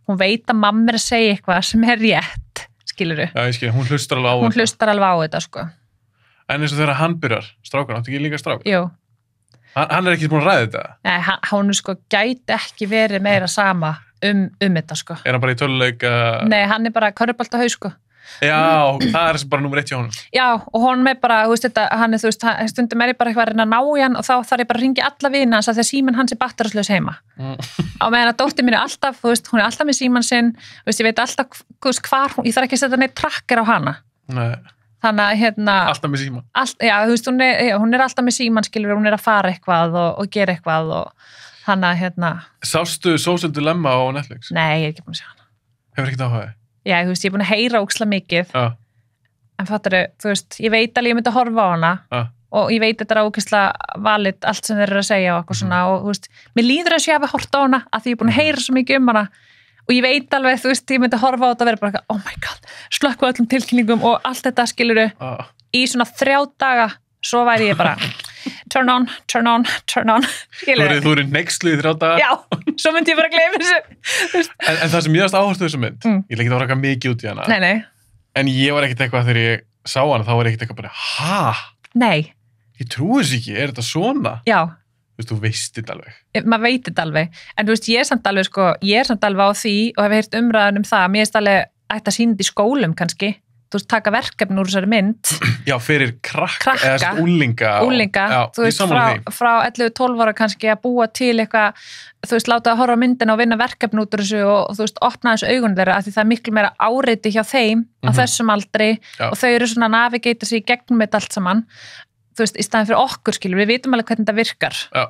hún veit að mamma að segja eitthvað sem rétt, skilurðu? Já, ég skil, hún hlustar alveg á þetta. Hún hlustar alveg á þetta, sko. En eins og þegar hann byrjar, strákan, áttu ekki líka strák? Jú. Hann ekki búin að ræða þetta? Nei, hún sko gæti ekki verið meira sama þetta, sko. Hann bara í töluleik? Nei, hann bara körfubolta haus, sko. Já, það bara númer 1 hjá honum. Já, og hún bara, þú veist, hann þú veist, stundum ég bara eitthvað að reyna að ná í hann og þá þarf ég bara að ringja alla vina hans að þegar síminn hans batterslaus heima. Á meðan að dóttir mín alltaf, þú veist, hún alltaf með símann sinn, þú veist, ég veit alltaf, þú veist, hvar hún, ég þarf ekki að setja neitt tracker á hana. Nei. Þannig að alltaf með síman. Já, þú veist, hún alltaf með síman, skilur, hún að fara eitthvað og gera eitthvað og þannig að Sástu Social Dilemma á Netflix? Nei, ég ekki búin að sjá hana. Hefur ekkert áhugaði? Já, þú veist, ég er búin að heyra ókslega mikið. En fattaru, þú veist, ég veit alveg ég myndi að horfa á hana og ég veit þetta ógeðslega valid allt sem þeir eru að segja og eitthvað svona og þú veist, mér líður að ég hafi hort á hana að því ég er búin að heyra svo mikið hana og ég veit alveg, þú veist, ég myndi að horfa á þetta og vera bara, oh my god, slökku öllum tilkynningum og allt þetta skiluru í svona 3 daga, svo væri ég bara turn on Þú eru neykslu í 3 daga já, svo myndi ég bara gleyma þessu en það sem ég varst áherslu þessu mynd ég vil ekki það vera mikið út í hana nei. En ég var ekkert eitthvað þegar ég sá hana þá var ekkert eitthvað bara, nei ég trúi þess ekki, þetta svona? Já. Þú veist þetta alveg. Maður veit þetta alveg. En ég er samt alveg á því og hef heyrt umræðan það, mér er alveg ætti að sýna þetta í skólum kannski. Taka verkefni úr þessari mynd. Já, fyrir krakka. Eða úlinga. Já, frá 11-12 ára kannski að búa til eitthvað, láta að horfa á myndina og vinna verkefni út úr þessu og opna þessu augun þeirra, af því það er miklu meira áreiti hjá þeim á þessum aldri og þau eru svona að navigata sig í gegnum þetta allt saman. Í staðin fyrir okkur við vitum alveg hvernig þetta virkar. Já.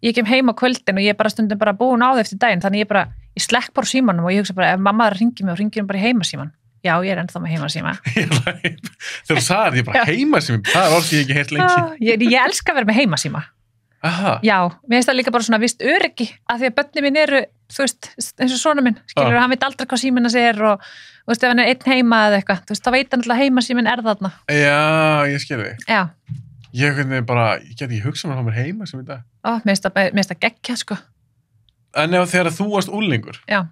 Ég kem heim á kvöldin og ég er bara stundum bara búin á því eftir daginn, þannig ég slekk bara símanum og ég hugsa bara, ef mamma hringir mig og hringir bara í heimasíman. Já, ég er ennþá með heimasíma. Þegar þú sagðir, ég bara heimasíma, það er orð sem ég ekki heyrt lengi. Ég elska að vera með heimasíma. Aha. Já, mér finnst það líka bara svona vist öryggi, af því að börnin mín eru, eins og svona minn, hann veit aldrei hvað síminn hans er og ef hann er einn heima eða eitthvað, þá veit hann alltaf heimasíminn er þarna. Já, ég skil þig. Já. Ég get ekki hugsað mér á mér heimasíma í dag. Mér finnst það geggjað, En þegar þú varst úlingur. Já.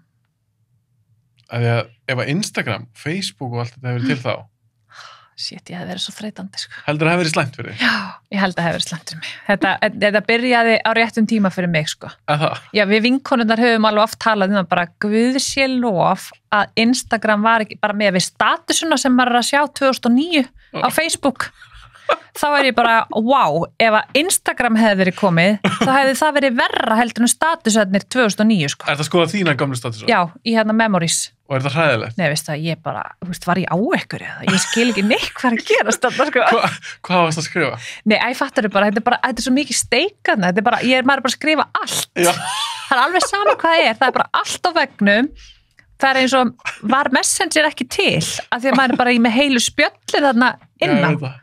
Ef að Instagram, Facebook og allt þetta hefur til þá Shit, ég hef verið svo þreytandi Heldur það hefur verið slæmt fyrir þig? Já, ég held að það hefur verið slæmt fyrir mig Þetta byrjaði á réttum tíma fyrir mig Já, við vinkonurnar höfum alveg oft talað bara guð sé lof að Instagram var ekki bara með við statusuna sem maður er að sjá 2009 á Facebook þá er ég bara, wow, ef að Instagram hefði verið komið, þá hefði það verið verra heldur en statusarnir 2009 Er það skoða þína gamlu statusar? Já, í memories Og er það hræðilegt? Nei, veist það, ég bara, var ég á ekkur eða? Ég skil ekki neitt hvað er að gerast þarna, Hvað varst að skrifa? Nei, fattar þau bara, þetta er svo mikið steikana, maður er bara að skrifa allt. Já. Það er alveg sama hvað það er bara allt á vegnum. Það er eins og, var Messenger ekki til, af því að maður er bara með heilu spjöllin þarna innan. Já,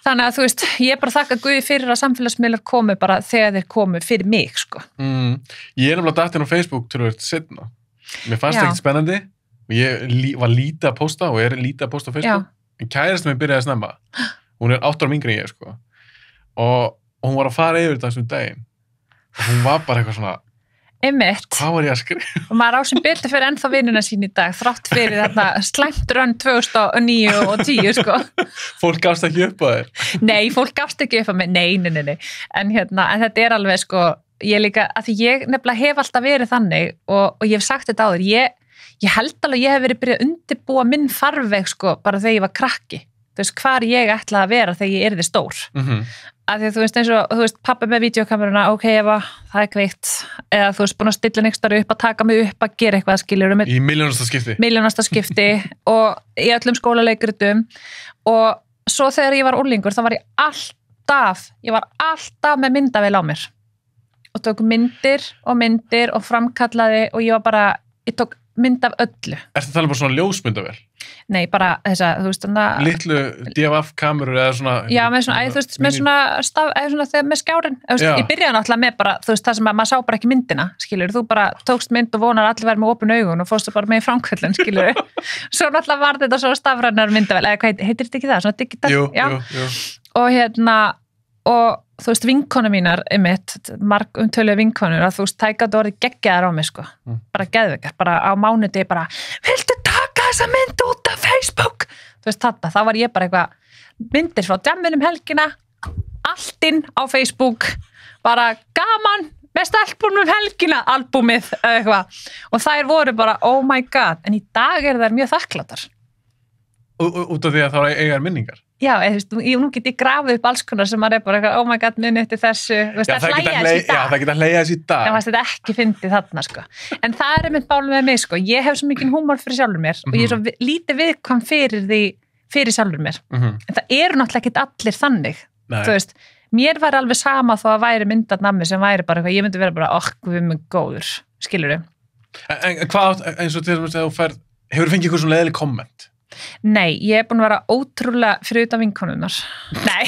Þannig að ég er bara að þakka Guði fyrir að samfélagsmiðlar komu bara þegar þeir komu fyrir mig, Ég er nefnilega dattinn á Facebook til að vera setna. Mér fannst það ekkert spennandi og ég var lítið að posta og er lítið að posta á Facebook. En kærastan mér byrjaði að snemma. Hún er 8 ára yngri en ég, og hún var að fara yfir þetta þessum daginn. Og hún var bara eitthvað svona, Einmitt. Hvað var ég að skrifa? Og maður á sem betur fyrir ennþá vinnuna sín í dag, þrátt fyrir þarna slæmt rönn 2009 og 10, Fólk gafst ekki upp á þér? Nei, fólk gafst ekki upp á mig, nei. En þetta er alveg, ég líka, að því ég nefnilega hef alltaf verið þannig og ég hef sagt þetta áður, ég held alveg ég hef verið byrjað að undirbúa minn farveg, bara þegar ég var krakki. Hvar ég ætlaði að vera þegar ég yrði stór. Að því að eins og, pappa með vídeokameruna, ok, Eva, það er kveikt, eða búin að stilla neikstar upp, að taka mig upp, að gera eitthvað, skilur Í milljónasta skipti og í öllum skólaleikritum og svo þegar ég var úlingur, þá var ég alltaf með myndavél á mér og tók myndir og framkallaði og ég tók mynd af öllu. Ertu að tala bara svona ljósmyndavél? Nei, bara þessa, Litlu DFF-kamerur eða svona... Já, með svona staf, eða með skjárin. Ég byrjaði náttúrulega með bara, það sem að maður sá bara ekki myndina, skilur. Þú bara tókst mynd og vonar allir verið með opin augun og fórstu bara með í framkvöldin, skilur. Svo náttúrulega var þetta svona stafrænar myndavél, eða hvað heitir þetta ekki það? Svona digital? Jú. Og vinkonu mínar, margumtöluðu vinkonur, að tækað orðið geggjaðar á mig, bara geðveikar, bara á mánudegi bara, viltu taka þessa mynd út af Facebook? Þá var ég bara eitthvað myndir frá djamminum helgina, allt inn á Facebook, bara gaman, með stelpunum helgina, albúmið, eitthvað. Og þær voru bara, oh my god, en í dag eru þær mjög þakklátar. Út af því að þá eiga minningar? Já, nú get ég grafið upp alls konar sem maður er bara, oh my god, muni eftir þessu, það hlæja þessi í dag. Já, það geta hlæja þessi í dag. Það var þetta ekki fyndið þarna, En það er mitt bálum með mig, Ég hef svo mikið húmor fyrir sjálfur mér og ég er svo lítið viðkvæm fyrir sjálfur mér. En það eru náttúrulega ekki allir þannig. Mér væri alveg sama þó að væri myndarnammi sem væri bara eitthvað, ég myndi vera bara, við erum góður, skilurðu. En hvað, eins og til þess að þú hefur fengið eitthvað svona leiðileg komment? Nei, ég er búin að vera ótrúlega fyrir utan vinkonunnar. Nei.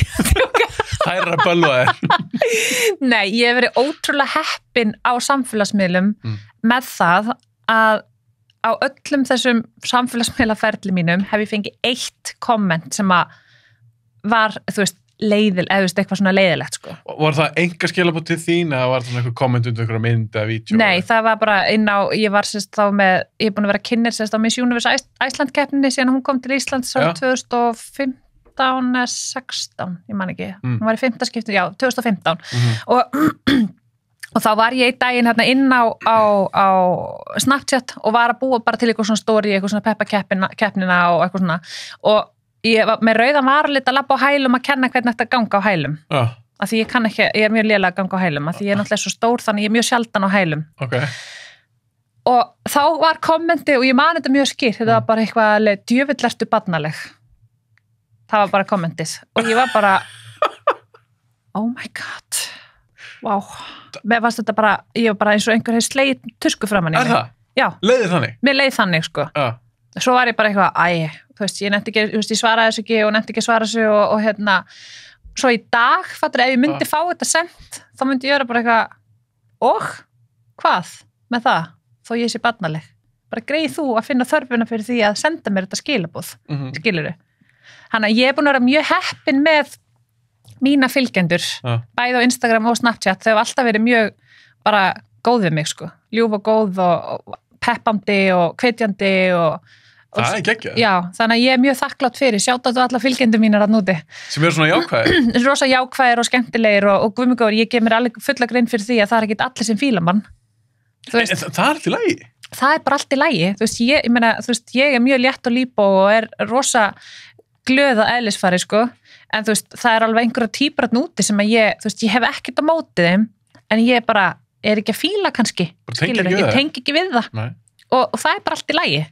Það er að bölva þér. Nei, ég hef verið ótrúlega heppin á samfélagsmiðlum með það að á öllum þessum samfélagsmiðlaferli mínum hef ég fengið 1 komment sem að var, eitthvað svona leiðilegt sko. Var það enga skilaboð til þín eða var það eitthvað komment undir einhverja mynd eða vídeo? Nei, það var bara ég var þá með, ég er búin að vera kynnir á Miss Universe Iceland keppninni síðan hún kom til Íslands 2015 eða 16, ég man ekki hún var í 5. skipti, 2015 og þá var ég einn daginn hérna inn á Snapchat og var að búa bara til eitthvað svona story, eitthvað svona peppa keppnina og eitthvað svona og ég var með rauðan varalit að labba á hælum að kenna hvernig þetta ganga á hælum af því ég kann ekki, ég er mjög lélega að ganga á hælum af því ég er náttúrulega svo stór þannig ég er mjög sjaldan á hælum og þá var kommenti og ég man þetta mjög skýrt, þetta var bara eitthvað djöfull ertu barnaleg það var bara kommentið og ég var bara oh my god wow, mér fannst þetta bara ég var bara eins og einhver hefði slegið tusku framan í mig. Er það? Já. Leiðir þannig? Mér leið þannig sko svo var ég bara eitthvað, þú veist, ég nefndi ekki, ég svaraði þessu ekki og nefndi ekki að svara þessu og hérna, svo í dag, fattur, ef ég myndi fá þetta sent, þá myndi ég vera bara eitthvað, og hvað með það, þó ég sé barnaleg, bara greið þú að finna þörfuna fyrir því að senda mér þetta skilaboð, skilurðu. Þannig að ég er búin að vera mjög heppin með mína fylgjendur, bæði á Instagram og Snapchat, þau hafa alltaf verið mjög bara góð við mig, sko, ljúf og góð og peppandi og hvetjandi og það er geggjað. Já, þannig að ég er mjög þakklátt fyrir, sjátt á alla fylgjendur mínar að núti. Sem eru svona jákvæðir? Rosa jákvæðir og skemmtilegir og guð mig góður, ég gef mér alveg fulla grein fyrir því að það er ekki allir sem fíla mann. Það er allt í lagi? Það er bara allt í lagi. Þú veist, ég meina, ég er mjög létt og líbó og er rosa glöð að eðlisfari, sko. En þú veist, það er alveg einhverja týpur að núti sem að ég hef ekkert á móti þeim, en ég bara er ekki að fíla kannski. Ég tengi ekki við það. Og það er bara allt í lagi.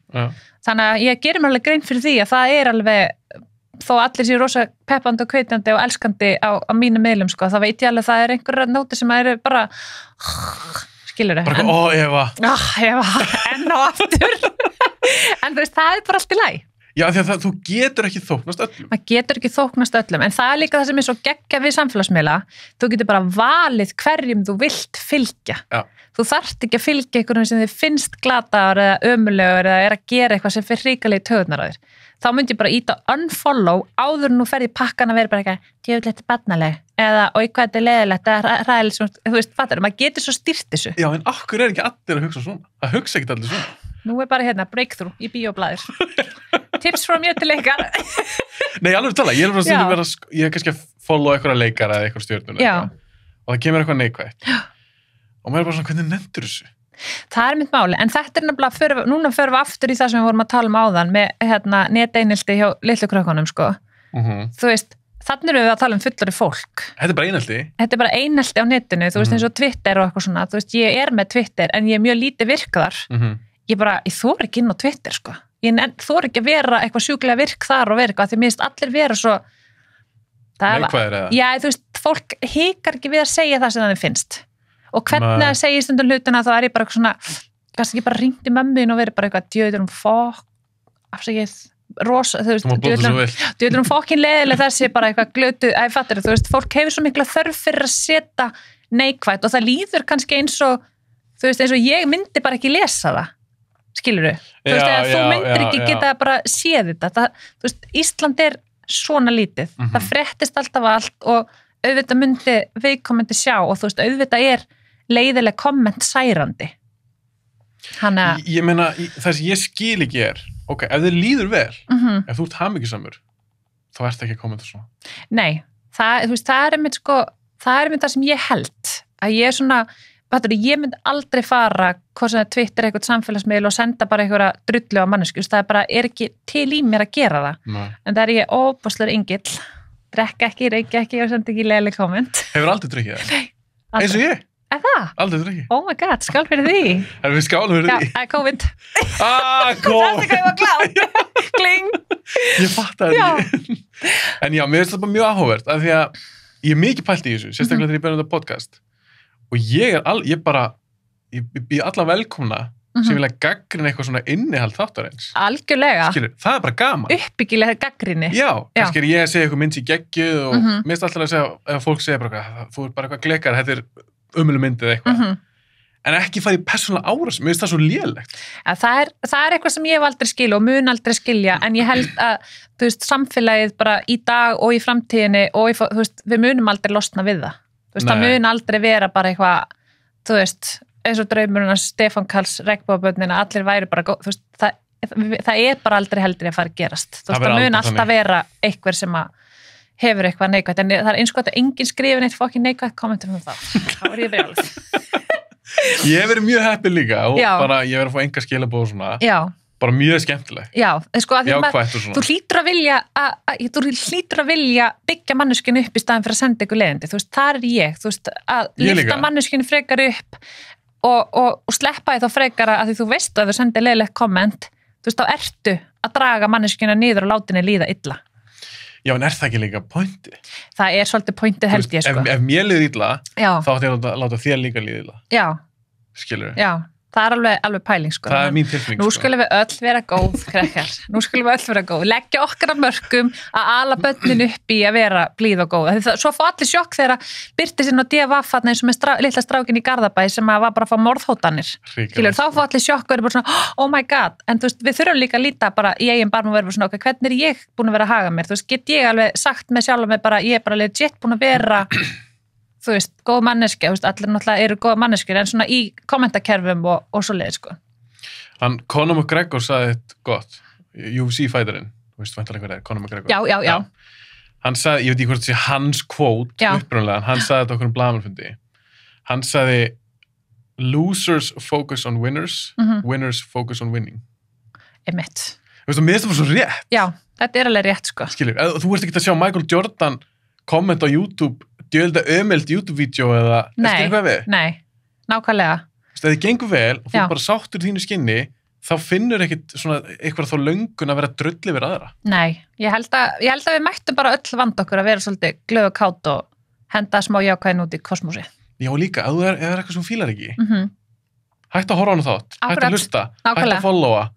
Þannig að ég gerir mér alveg grein fyrir því að það er alveg, þó allir séu rosa peppandi og hvetjandi og elskandi á mínu miðlum, sko, þá veit ég alveg að það er einhverja nóti sem eru bara, skilur þau? Bara, Eva. Eva, enn og aftur. En þú veist, það er bara allt í lagi. Já, því að þú getur ekki þóknast öllum. Maður getur ekki þóknast öllum, en það er líka það sem er svo geggja við samfélagsmiðla. Þú getur bara valið hverjum þú vilt fylgja. Já. Þú þarft ekki að fylgja einhverjum sem þið finnst glataður eða ömulegur eða er að gera eitthvað sem fyrir hrikalegi töðunar á þér. Þá myndi ég bara íta unfollow áður en þú ferð í pakkan að vera bara eitthvað djöfull barnaleg eða oi hvað þetta er leiðilegt eða hræðilegt, þú veist, fattar, maður getur svo stýrt þessu. Já, en okkur er ekki allir að hugsa svona. Það hugsa ekki allir svona. Nú er bara hérna breakthrough í bíóblæðir. Tips frá mér til leikar. Nei, alveg tala, ég er bara stundum ég er kannski að follow einhverja leikara eða einhverja stjörnuna og það kemur eitthvað neikvætt. Og maður er bara svona, hvernig nefndur þessu? Það er mitt máli, en þetta er nefnilega, núna förum við aftur í það sem við vorum að tala um áðan með neteinelti hjá litlu krökkunum, sko. Þú veist, þannig erum við að tala um fullari fólk. Þetta er bara einelti? Þetta er bara einelti á netinu, þú veist, eins og Twitter og eitthvað svona, þú veist, ég er með Twitter, en ég er mjög lítið virkaðar. Ég þori ekki inn á Twitter, sko. Ég þori ekki að vera eitthvað sjúklega virk þar og vera eitthvað, því mér finnst allir vera svo... Neikvæðir eða? Já, þú veist, fólk hikar ekki við að segja það sem það finnst. Og hvernig það segir stundum hlutina þá er ég bara eitthvað svona, kannski ekki bara ringt í mömmin og verið bara eitthvað djöðlum afsakið, rosa, þú veist, djöðlum fokkin leðileg þessi bara eitthvað glötu, fattir, þú veist, fólk hefur svo mikla þörf fyrir að setja neikvætt og það líður kannski eins og, þú veist, eins og ég myndi bara ekki lesa það, skilur þú veist, eða þú myndir ekki geta bara séð þetta, þú veist, Ísland er svona lítið, það fréttist alltaf allt og auðvitað myndi viðkomandi sjá og þú veist, auðvitað er leiðileg komment særandi. Ég meina, það sem ég skil ekki er, ok, ef þið líður vel, ef þú ert hamingjusamur, þá ert ekki að kommenta svona. Nei, þú veist, það er einmitt sko, það er einmitt það sem ég held, að ég er svona, ég myndi aldrei fara, hvað sem Twitter eitthvað samfélagsmiðl og senda bara einhverja drullu á mannesku, það er bara, er ekki til í mér að gera það. Nei. En það er ég óbúslegur engill, drekka ekki, reykja ekki og senda ekki leiðileg komment. Hefur aldrei drukkið það? Nei. Eins og ég? Er það? Aldrei drukkið. Oh my god, skál fyrir því. Erum við skálum fyrir því? Já, COVID. COVID. Það er hvað ég var glad. Kling. Ég fatt að því. En já, mér finnst það bara mjög áhugavert af því að ég er mikið pælt í þessu, sérstaklega þegar ég byrjaði þetta podcast. Og ég býð alla velkomna sem vilja gaggrina eitthvað svona innihald þáttarins. Algjörlega. Skilur, það er bara gaman. Uppbyggilega gaggrinni. Já, kannski er ég að segja eitthvað mynd í geggjuð og minnst alltaf að segja, ef fólk segja bara, þú er bara eitthvað glekar, þetta er umölu myndið eitthvað. en ekki fara í persónulega árás, mér finnst það svo lélegt. Það er eitthvað sem ég hef aldrei skilja og mun aldrei skilja, en ég held að þú veist, samfélagið bara í dag og í framtíðinni og þú veist, við munum aldrei losna við það. Þú veist, það mun aldrei vera bara eitthvað, þú veist, eins og draumurinn að Stefán Karls regnbogabörnina, allir væri bara góð, þú veist, það er bara aldrei heldur að fara að gerast. Þú veist, það mun alltaf vera einhver sem að hefur eitthvað neikvægt, en það er eins og að enginn skrifin eitt fokkin neikvægt kommentum um það. Þá er ég brjálið. Ég hef verið mjög heppin líka og bara ég hef verið að fá enga skilabóð og svona. Já. Bara mjög skemmtileg. Já, sko að þú hlýtur að vilja byggja manneskinu upp í staðin fyrir að senda ykkur leiðindi. Þú veist, þar er ég. Þú veist, að lyfta manneskinu frekar upp og sleppa því þá frekara að því þú veist að þú sendir leiðilegt komment, þú veist, þá ertu að draga manneskinu niður og láta henni líða illa. Já, en er það ekki líka pointið? Það er svolítið pointið held ég, sko. Ef mér líður illa, þá ætti ég að láta þér líka líða illa. Já. Skilur við? Já, það er alveg pæling, sko. Það er mín tilfinning, Nú skulum við öll vera góð, krakkar. Nú skulum við öll vera góð. Leggja okkar að mörkum að ala börnin upp í að vera blíð og góð. Svo fá allir sjokk þegar birti sinna og DFF eins og með litla strákin í Garðabæ sem var bara að fá morðhótanir. Þá fá allir sjokk og verður bara svona, oh my god. En þú veist, við þurfum líka að líta bara í eigin barm og verður svona, ok, hvernig er ég búin að vera að haga mér? Þú veist, get ég alveg sagt með sjálf mig bara, ég er bara legit búin að vera þú veist, góð manneskja, þú veist, allir náttúrulega eru góða manneskjur, en svona í kommentakerfum og svo leið, sko. Hann, Conor McGregor sagði þetta gott, UFC fighterinn, þú veist, væntanlega hver er, Conor McGregor. Já. Hann sagði, ég veit ekki hvort það sé hans quote, upprunlega, hann sagði þetta okkur blaðamannfundi. Hann sagði, losers focus on winners, winners focus on winning. Einmitt. Þú veist, mér finnst það bara svo rétt. Já, þetta er alveg rétt, sko. Skilur, þú ert ekki að sjá Michael Jordan komment á YouTube djölda ömeld YouTube-vídeó eða Nei, nákvæmlega. Þú veist, ef þið gengur vel og þú bara sáttur þínu skinni, þá finnur ekkit svona eitthvað þá löngun að vera drulli við aðra. Nei, ég held að við mættum bara öll vanda okkur að vera svolítið glöð og kátt og henda smá jákvæðin út í kosmosi. Já, líka, ef það er eitthvað sem þú fílar ekki. Hætt að horfa á hana þátt, hætt að hlusta, hætt að followa.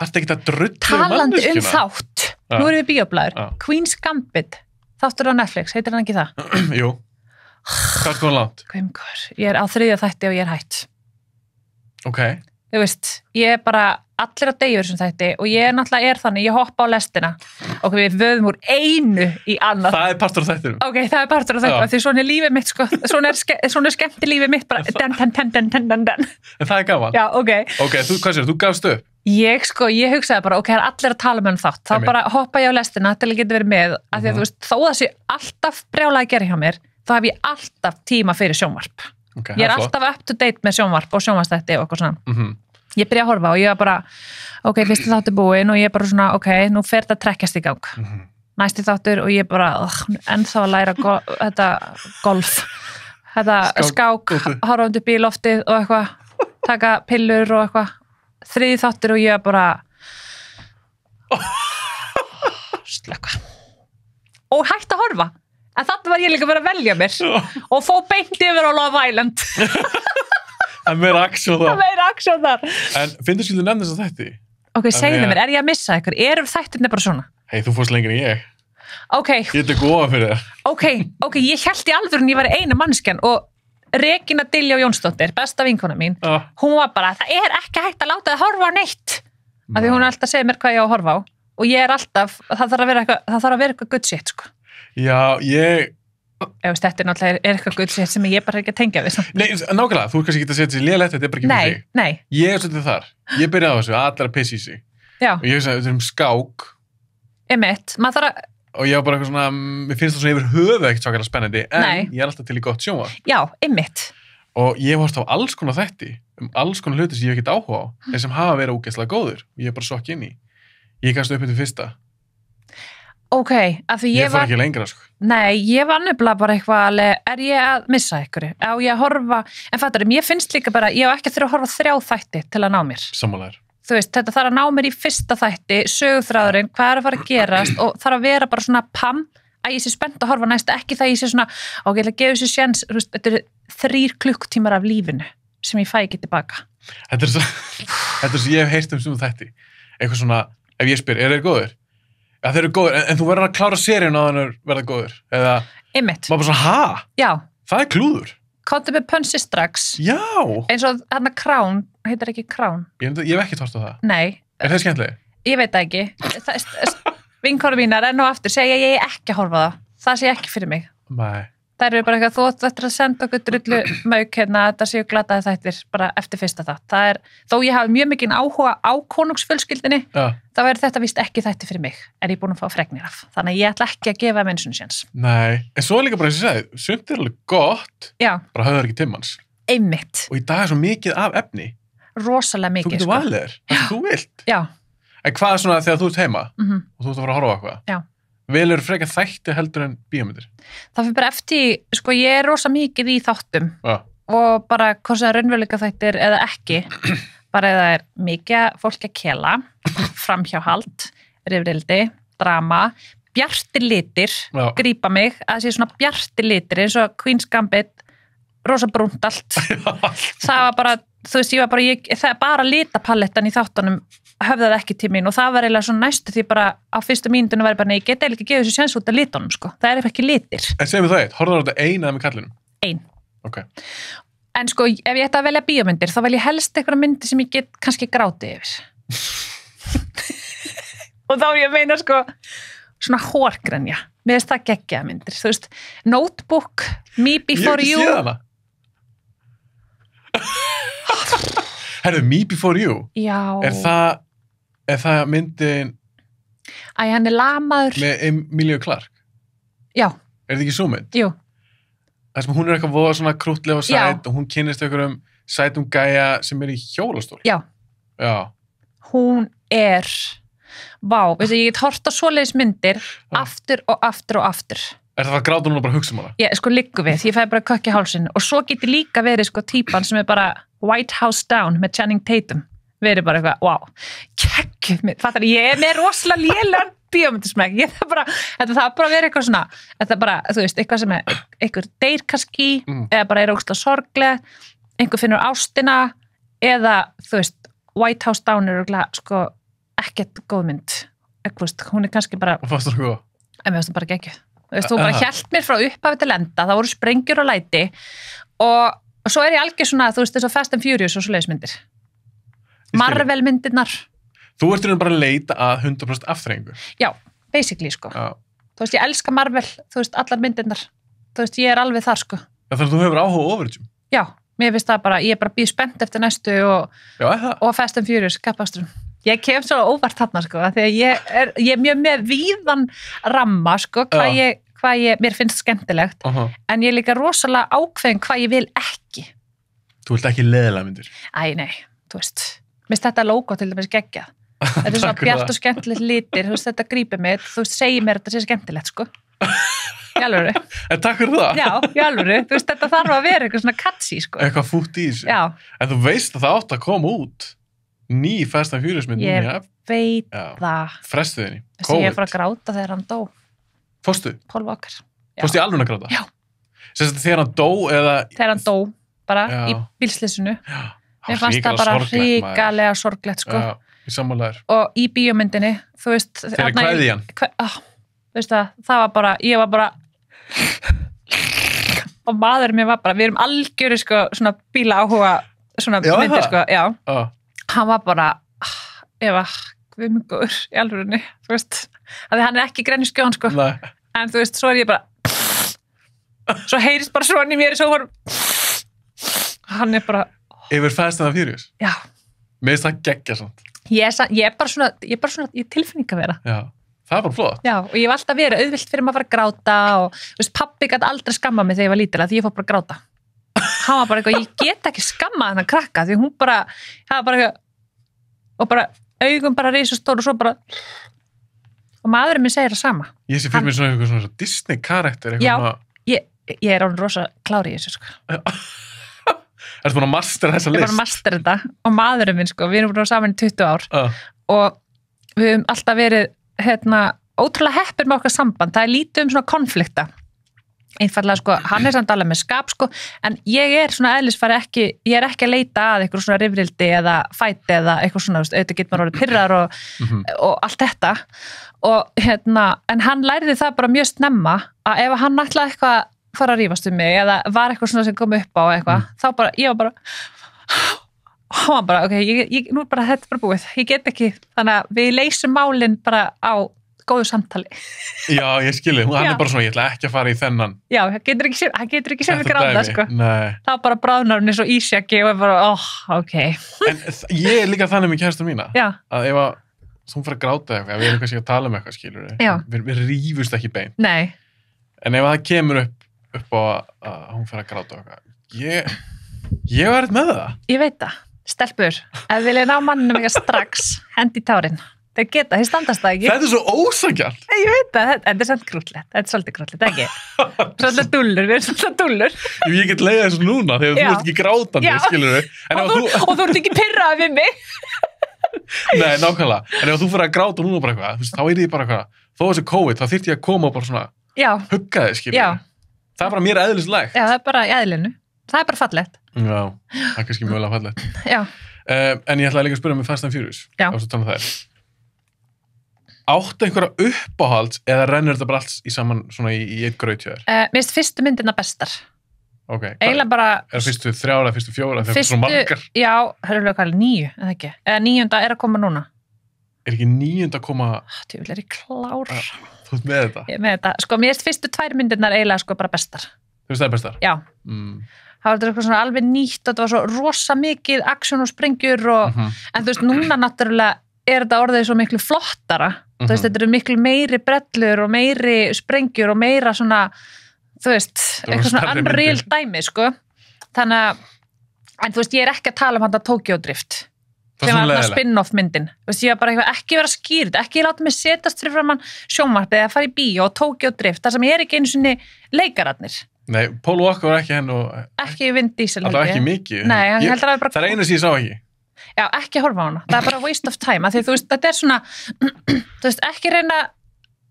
Þarftu ekki að drulli talandi þátt, nú erum við bíóblæður, Queen's Gambit. Þáttur á Netflix, heitir hann ekki það? Jú. Hvað er góðan langt? Ég er á 3. þætti og ég er hætt. Ok. Þú veist, ég er bara allir á deyjur sem þætti og ég náttúrulega þannig, ég hoppa á lestina og við vöðum úr einu í annað. Það er partur á þættinu. Ok, það er partur á þættinu, því svona er lífið mitt, sko. Svona er skemmti lífið mitt, bara den. En það er gaman. Já, ok. Ok, hvað sér, þú gafst upp? Ég hugsaði bara, ok, það er allir að tala með þátt, þá bara hoppa ég á lestina til að geta verið með, af því að þú veist, þó það sé alltaf brjálega að gera hjá mér, þá hef ég alltaf tíma fyrir sjónvarp. Okay, ég er alltaf up to date með sjónvarp og sjónvarpsþætti og eitthvað svona. Ég byrja að horfa og ég var bara, ok, fyrsti þáttur búinn og ég bara svona, ok, nú fer þetta að trekkjast í gang. Næsti þáttur og ég bara, ennþá að læra þetta golf, þetta skák, horfa upp í loftið og eitthvað, taka pillur og eitthvað. 3. þáttur og ég bara slökka og hægt að horfa en þannig var ég líka verið að velja mér og fó beint yfir á Love Island en meira aksjón þar en finnst þú nefnir þess að þætti? Ok, segðu mér, er ég að missa ykkur? Eru þættirni bara svona? Hei, þú fórst lengur en ég Ok, ég er góða fyrir þér ok, ég held í alvöru en ég var eina mannskjan og Regína Diljá Jónsdóttir, besta vinkona mín, hún var bara, það er ekki hægt að láta það horfa á neitt. Af því hún er alltaf að segja mér hvað ég á að horfa á. Og ég er alltaf, það þarf að vera eitthvað good shit, sko. Já, Þetta er náttúrulega eitthvað good shit sem ég bara ekki að tengja við. Nei, nákvæmlega, þú er kannski ekki að setja sér lélegt, þetta er bara ekki fyrir þig. Nei. Ég er svolítið þar. Ég byrjaði á þessu, allir að pissi í sig. Já. Og ég veist að þetta er skák. Einmitt, maður þarf að og ég var bara eitthvað svona, mér finnst það svona yfir höfu ekkert svakalega spennandi, en ég er alltaf til í gott sjónvarp. Já, einmitt. Og ég hef hort á alls konar þætti, alls konar hluti sem ég hef ekkert áhuga á, en sem hafa verið ógeðslega góður, og ég er bara sokk inn í. Ég gafst upp til fyrsta. Ok, af því ég fór ekki lengra, sko. Nei, ég var nefnilega bara eitthvað alveg, er ég að missa ykkur? Á ég að horfa, en fattur, mér finnst líka bara, ég á ekki að þurfa að horfa 3 þætti til að ná mér. Sammálaður. Þú veist, þetta þarf að ná mér í fyrsta þætti, söguþráðurinn, hvað er að fara að gerast og þarf að vera bara svona að ég sé spennt að horfa næst, ekki það ég sé svona ok, ég ætla að gefa þessu sjens, þetta eru 3 klukkutímar af lífinu sem ég fæ ekki tilbaka. Þetta er svo ég hef heyrt um þætti, eitthvað svona, ef ég spyr, eru þeir góðir? Já, þeir eru góðir, en þú verður að klára seríun á þannig að verða góðir, eða Einmitt. Maður bara svona, Já. Það er klúður. Komdu með pönsi strax. Já! Eins og hann að Krán, heitir ekki Krán? Ég hef ekki tórst á það. Nei. Er það skemmtileg? Ég veit það ekki. Vinkonur mínar enn og aftur segja ég ekki að horfa það. Það sé ekki fyrir mig. Nei. Það eru bara eitthvað, þú ættir að senda okkur drullu mauk hérna, þetta séu glataði þættir bara eftir fyrsta það. Það er, þó ég hafi mjög mikinn áhuga á konungsfjölskyldinni, þá er þetta víst ekki þætti fyrir mig, er ég búin að fá fregnir af. Þannig að ég ætla ekki að gefa þeim eins og séns. Nei, en svo er líka bara eins og ég segi, sumt er alveg gott, bara höfðar ekki timmans. Einmitt. Og í dag er svo mikið af efni. Rosalega mikið, Þú getur valið þér, það sem þú vilt. Já. En hvað er svona þegar þú ert heima og þú ert að fara að horfa á eitthvað? Já. Velur frekar þætti heldur en bíómyndir? Það fyrir bara eftir, sko ég er rosa mikið í þáttum og bara hvort það er raunveruleika þættir eða ekki, bara eða er mikið fólk að kela, framhjáhald, rifrildi, drama, bjartir litir, grípa mig, að það sé svona bjartir litir eins og Queen's Gambit, rosa brúnt allt. Það var bara, þú veist, það er bara litapalettan í þáttunum höfðaði ekki til mín og það var eiginlega svona næstu því bara á fyrstu mínútunum var ég bara, nei, ég get eiginlega ekki gefið þessu sjans út af litunum, sko. Það er ekki litir. En segjum við það eitt, horfður á þetta ein eða með kallinum? Ein. Ok. En sko, ef ég ætti að velja bíómyndir, þá vel ég helst einhverja myndir sem ég get kannski grátið yfir. Og þá ég meina, sko, svona hórgrænja. Mér finnst það geggjaða myndir. Þú veist, Notebook, Me Before You. Ég hef ekki séð hana. Herðu, Me Before You? Já. Er það myndin... Æ, hann er lamaður. Með Emilia Clarke? Já. Er þetta ekki svo mynd? Jú. Það sem hún er eitthvað voða svona krútlega og sæt og hún kynnist einhverjum sætum gæja sem er í hjólastól. Já. Já. Hún er... Vá, veistu, ég get hort á svoleiðis myndir aftur og aftur og aftur. Er það að gráta núna bara að hugsa um hana? Já, sko liggu við, ég fæ bara kökk í hálsinn og svo geti líka verið sko típan sem er bara White House Down með Channing Tatum. Verið bara eitthvað, wow, kekk, fattar ég er með rosalega lélegan bíómyndismæk, þetta þarf bara að vera eitthvað svona, þetta bara, þú veist, eitthvað sem er einhver deyr kannski, eða bara er ógeðslega sorgleg, einhver finnur ástina, eða, þú veist, White House Down er sko ekkert góð mynd, eitthvað, hún er kannski bara, og fannst það góð? En mér finnst það bara geggjuð. Þú veist, þú bara hélt mér frá upphafi til enda, það voru sprengjur og læti og svo er ég algjör svona, þú veist, þess að Fast and Furious og svo leiðismyndir. Marvel myndirnar. Þú ert bara að leita að 100% afþrengu. Já, basically, sko. Já. Þú veist, ég elska Marvel, þú veist, allar myndirnar. Þú veist, ég er alveg þar, sko. Já, þannig að þú hefur áhuga overage. Já, mér finnst það bara, ég er bara býð spennt eftir næstu og Fast and Furious, kappasturum. Ég kem svo óvart þarna, sko, þegar ég er mjög með víðan ramma, sko, mér finnst skemmtilegt, en ég er líka rosalega ákveðin hvað ég vil ekki. Þú vilt ekki leiðilega myndir? Æ, nei, þú veist, mér finnst þetta logo til dæmis geggjað. Þetta er svona bjart og skemmtilegt litir, þú veist, þetta grípir mig, þú veist, segir mér þetta sé skemmtilegt, sko. Í alvöru. En takk fyrir það. Já, í alvöru, þú veist, þetta þarf að vera eitthvað svona catchy, sko. Eitthvað fútt í þessu. Já. En þú veist að það átt að koma út ný Fast and Furious mynd. Ég veit það. Frestuðinni. Þessi ég er frá að gráta þegar hann dó. Fórstu? Paul Walker. Fórstu í alveg að gráta? Já. Sérst þegar hann dó eða... Þegar hann dó, bara í bílslysinu. Mér fannst það bara hrikalega sorglegt, sko. Já, í sammálaður. Og í bíómyndinni, þú veist... Þegar kvæði hann. Þú veist það var bara, ég var bara... Og maðurinn mér var bara, við erum algjöru, sko, svona bíla áhuga, svona myndir, sko, já. Hann var bara, Eva, guðmungur í alvörunni, þú veist. Þannig hann er ekki grenniskjón, sko. Nei. En þú veist, svo er ég bara... Svo heyrist bara svona í mér, svo var... Hann er bara... Yfir Fast and Furious? Já. Mér finnst það geggja samt. Ég er bara svona, ég er tilfinning að vera. Já, það er bara flott. Já, og ég hef alltaf verið auðvilt fyrir maður að fara að gráta og, þú veist, pabbi gæti aldrei skamma mig þegar ég var lítil, því ég fór bara að gráta. Hann var bara eitthvað, ég get ekki skammað hennar krakka, því hún bara, það var bara eitthvað, og bara, augum bara risastór og svo bara, og maðurinn minn segir það sama. Ég sé fyrir mig svona Disney-karakter, eitthvað. Já, ég er alveg rosa klári í þessu, sko. Ertu búin að mastera þessa list? Ég er búin að mastera þetta og maðurinn minn, sko, við erum búin saman í 20 ár og við höfum alltaf verið, ótrúlega heppir með okkar samband, það er lítið svona konflikta. Einfallega, sko, hann er samt alveg með skap, sko, en ég er svona eðlisfari ekki, ég er ekki að leita að eitthvað svona rifrildi eða fæti eða eitthvað svona, auðvitað getur maður orðið pirrar og allt þetta og en hann læriði það bara mjög snemma að ef hann ætlaði eitthvað fara að rífast um mig eða var eitthvað svona sem kom upp á eitthvað, þá bara, ég var bara hann var bara, ok, nú bara þetta er bara búið, ég get ekki, þannig að við leysum málin bara á góðu samtali. Já, ég skilji, hann er bara svona, ég ætla ekki að fara í þennan. Já, hann getur ekki sem við gráða, sko. Nei. Það bara bráðnar hann eins og ísjaki og er bara, ok. En ég er líka þannig með kærastan mína, já. Að ef að hún fyrir að gráta eitthvað, við erum kannski að tala um eitthvað, skilur við rífust ekki beint. Nei. En ef það kemur upp á að hún fyrir að gráta eitthvað, ég var eitthvað með það. Ég veit það. Stelpur, ef við viljum ná mannum eitthvað strax, hendi tárin. Þeir standast það ekki. Þetta er svo ósanngjarnt. Ég veit það, þetta er samt krúllett. Þetta er svolítið krúllett, ekki? Svolítið dúllur, við erum svolítið dúllur. Ég get leiðið þessu núna, þegar þú ert ekki grátandi, skilur við. Og þú ert ekki pirraðið við mig. Nei, nákvæmlega. En ef þú fyrir að gráta núna bara eitthvað, þá er ég bara eitthvað, þó þessi COVID, þá þyrfti ég að koma og bara svona hugga þig, skilur við. Það er bara mér eðlislegt. Já, það er bara í eðlinu. Það er bara fallegt. Já, það er kannski mögulega fallegt. Já. En ég ætlaði líka að spyrja mig Fast and Furious. Já. Áttu einhverja uppáhalds eða rennur þetta bara alls saman svona í eitt graut hjá þér? Mér finnst fyrstu myndina bestar. Ok. Eiginlega bara... Er fyrstu 3 eða fyrstu 4? Það er svo margar. Já, það eru löglega 9, eða ekki? Eða 9. er að koma núna. Er ekki 9. að koma... Þú vil er í klár. Þú ert með þetta? Ég með þetta. Sko, mér finnst fyrstu 2 myndirnar eiginlega sko bara bestar. Þú finnst það bestar? Já. Það var eitthvað svona alveg nýtt og þetta var svo rosa mikið aksjón og sprengjur og... En þú veist, núna náttúrulega er þetta orðið svo miklu flottara. Þú veist, þetta eru miklu meiri brellur og meiri sprengjur og meira svona, þú veist, eitthvað svona unreal dæmi, sko. Þannig að, en þú veist, ég er ekki að tala um hann að Tokyo Drift. Sem var þarna spin-off myndin. Þú veist, ég var bara eitthvað, ekki vera skýrt, ekki láta mig setast fyrir framann sjónvarpið eða fara í bíó og Tokyo Drift, þar sem ég er ekki einu sinni leikararnir. Nei, Paul Walker var ekki henn og... Ekki Vin Diesel. Það var ekki mikið. Nei, hann heldur að bara... Það er einu sem ég sá ekki. Já, ekki horfa á hana. Það er bara waste of time. Því, þú veist, þetta er svona, þú veist, ekki reyna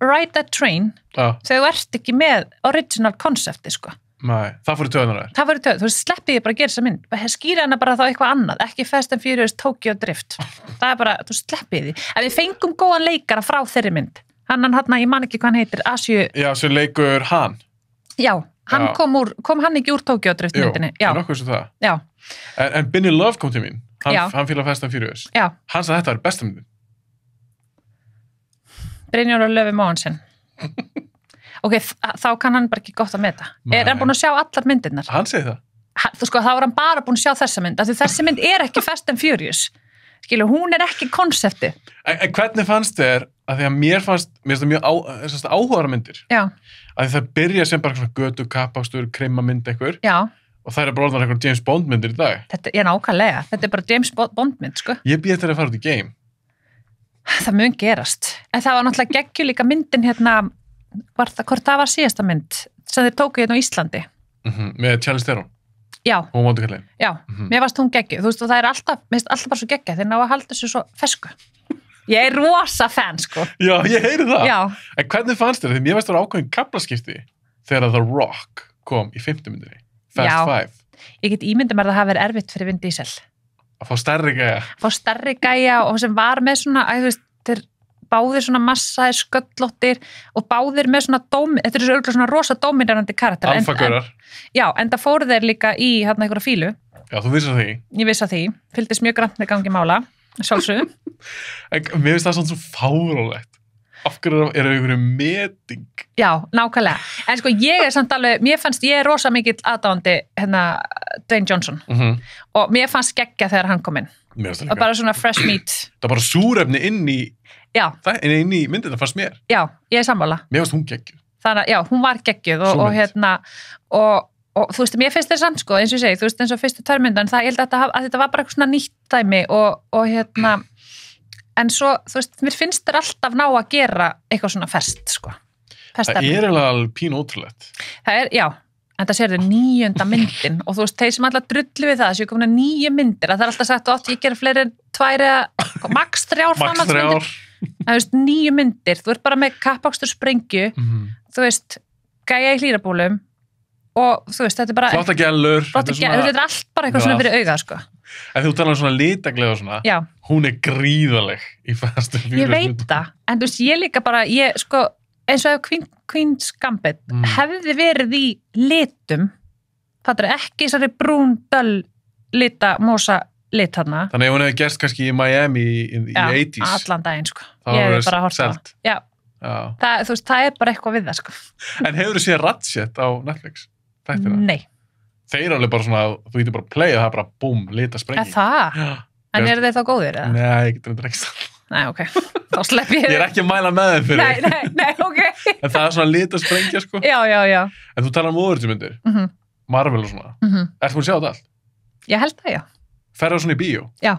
ride that train þegar þú ert ekki með original concepti, sko. Nei, það fór í töðunar þér. Það fór í töðunar. Þú veist, sleppið ég bara að gera þessa mynd. Skýra hana bara þá eitthvað annað. Ekki Fast and Furious Tokyo Drift. Það er bara, þú sleppið því. Ef við fengum góðan leikara frá þeirri mynd. Hann, ég man ekki hvað hann heitir, Asju... Já, sem leikur hann. Já, hann kom hann ekki úr Tokyo Drift myndinni. Já, nokkuð sem það. Já. En Benny Love kom til mín. Hann fílar Fast and Furious. Já. Hann sagði þetta var besta myndin. Brynjar og Löfi Móhansen. Ok, þá kann hann bara ekki gott að meta. Er hann búin að sjá allar myndirnar? Hann segi það. Þú sko, þá var hann bara búin að sjá þessa mynd. Þessi mynd er ekki Fast and Furious. Skilu, hún er ekki konsepti. En hvernig fannst þér, að því að mér fannst það mjög áhugaðar myndir. Já. Að það byrja sem bara svona götu, kappakstur, krimmamynd eitthvað. Já. Og það er bara orðan eitthvað James Bond myndir í dag. Þetta er nákvæmlega. Þetta er bara James Bond mynd, sko. Ég býð þetta að fara út í game. Það mun gerast. En það var náttúrulega geggjur líka myndin hérna, hvort það var síðasta mynd, sem þeir tóku hérna á Íslandi. Með Charlize Theron. Já. Hún vondu kallið. Já, mér varst hún geggjuð. Þú veist, og það er alltaf bara svo geggjað. Þeir ná að halda þessu svo fesku. Ég er rosa fan, sko. Já, ég heyri það. Já. En hvernig fannst þér? Því mér varst það ákveðin kaflaskipti þegar The Rock kom í 5. myndinni. Fast 5. Ég get ímyndið mér að það hafi verið erfitt fyrir Vin Diesel. Að fá stærri gæja. Fá stærri gæja og sem var með svona, þú veist, þeir báðir svona massaðir sköllóttir og báðir með svona þetta er svona rosa dóminarandi karakter. Alfagörar. Já, en það fóru þeir líka í hérna einhverja fílu. Já, þú vissir því. Ég viss að því. Fylgdist mjög grannt með gangi mála. Sjálfsögðu. Mér finnst það svona svo fáránlegt. Af hverju eru einhverju meting? Já, nákvæmlega. En sko ég er samt alveg, mér fannst ég er rosa mikill aðdáandi hérna Dwayne Johnson. Og mér fannst geggja þegar hann kom inn. Mér fannst það líka. Og bara svona fresh meat. Það bara súrefni inn í myndina fannst mér. Já, ég er sammála. Mér fannst hún geggjuð. Þannig, já, hún var geggjuð og hérna, og þú veist, mér finnst það samt sko, eins og ég segi, þú veist, eins og fyrstu 2 myndan, það ég held að þetta var bara eitthvað svona nýtt dæmi og hérna, en svo, þú veist, mér finnst þér alltaf ná að gera eitthvað svona ferskt, sko. Það er alveg pínu ótrúlegt. Það er, já, en það sér þau 9. myndin og þú veist, þeir sem alltaf drullu við það, séu komin að 9 myndir, að það er alltaf sagt að ég gera fleiri en 2 eða max 3 framhaldsmyndir. Það veist, 9 myndir, þú ert bara með kappakstur sprengju, þú veist, gæja í hlýrabólum og þú veist, þetta er bara... Flotta gellur. Þetta er allt bara eitthvað svona fyrir augað, sko. En þú talar um svona litaglega og svona, já. Hún er gríðaleg í Fast and Furious. Ég veit það, en þú veist, ég líka bara, sko, eins og ef Queen's Gambit hefði verið í litum, það er ekki þessari brún, döll lita, mosa lit þarna. Þannig ef hún hefði gerst kannski í Miami í 80s. Já, allan daginn, sko. Það ég hefði bara hort á það. Já. Það, þú veist, það er bara eitthvað við það, sko. En hefur þú séð Ratchet á Netflix? Þættina? Nei. Þeir eru alveg bara svona, þú getur bara að playa það bara búm, lita sprenging. Það? Já. En eru þeir þá góðir, eða? Nei, ég getur þetta ekki það. Nei, ok. Þá slepp ég. Ég er ekki að mæla með þeim fyrir. Nei, ok. En það er svona lita sprengja, sko. Já. En þú talar óverðsmyndir, Marvel og svona. Ertu búin að sjá þetta allt? Ég held það, já. Ferðu svona í bíó? Já,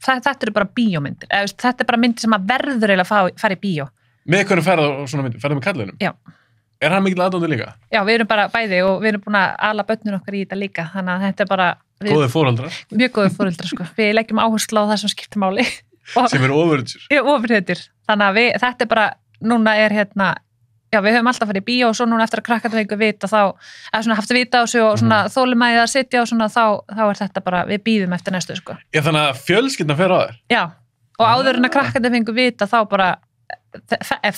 þetta eru bara bíómyndir. Þetta er bara myndir sem að verður eiginlega að fara í bíó. Með hvernig ferðu á svona myndir? Ferðu með kallinum? Já. Er hann mikil aðdóndi líka? Já, við erum bara bæði og við erum búin að ala börnur okkar í þetta líka, þannig að þetta er bara... Góðir foreldrar? Mjög góðir foreldrar, sko. Við leggjum áherslu á það sem skiptir máli. Sem eru ofurhetjur? Já, ofurhetjur. Þannig að þetta er bara, núna er já, við höfum alltaf farið í bíó og svo núna eftir að krakkarnir fengu vita þá, eða svona haft að vita á sig og svona þolumæðið að sitja og svona þá er þetta bara, við bíðum eftir næstu, sko. Já, þannig að fjölskyldan fer á þér? Já, og áður en að krakkarnir fengu vita þá bara,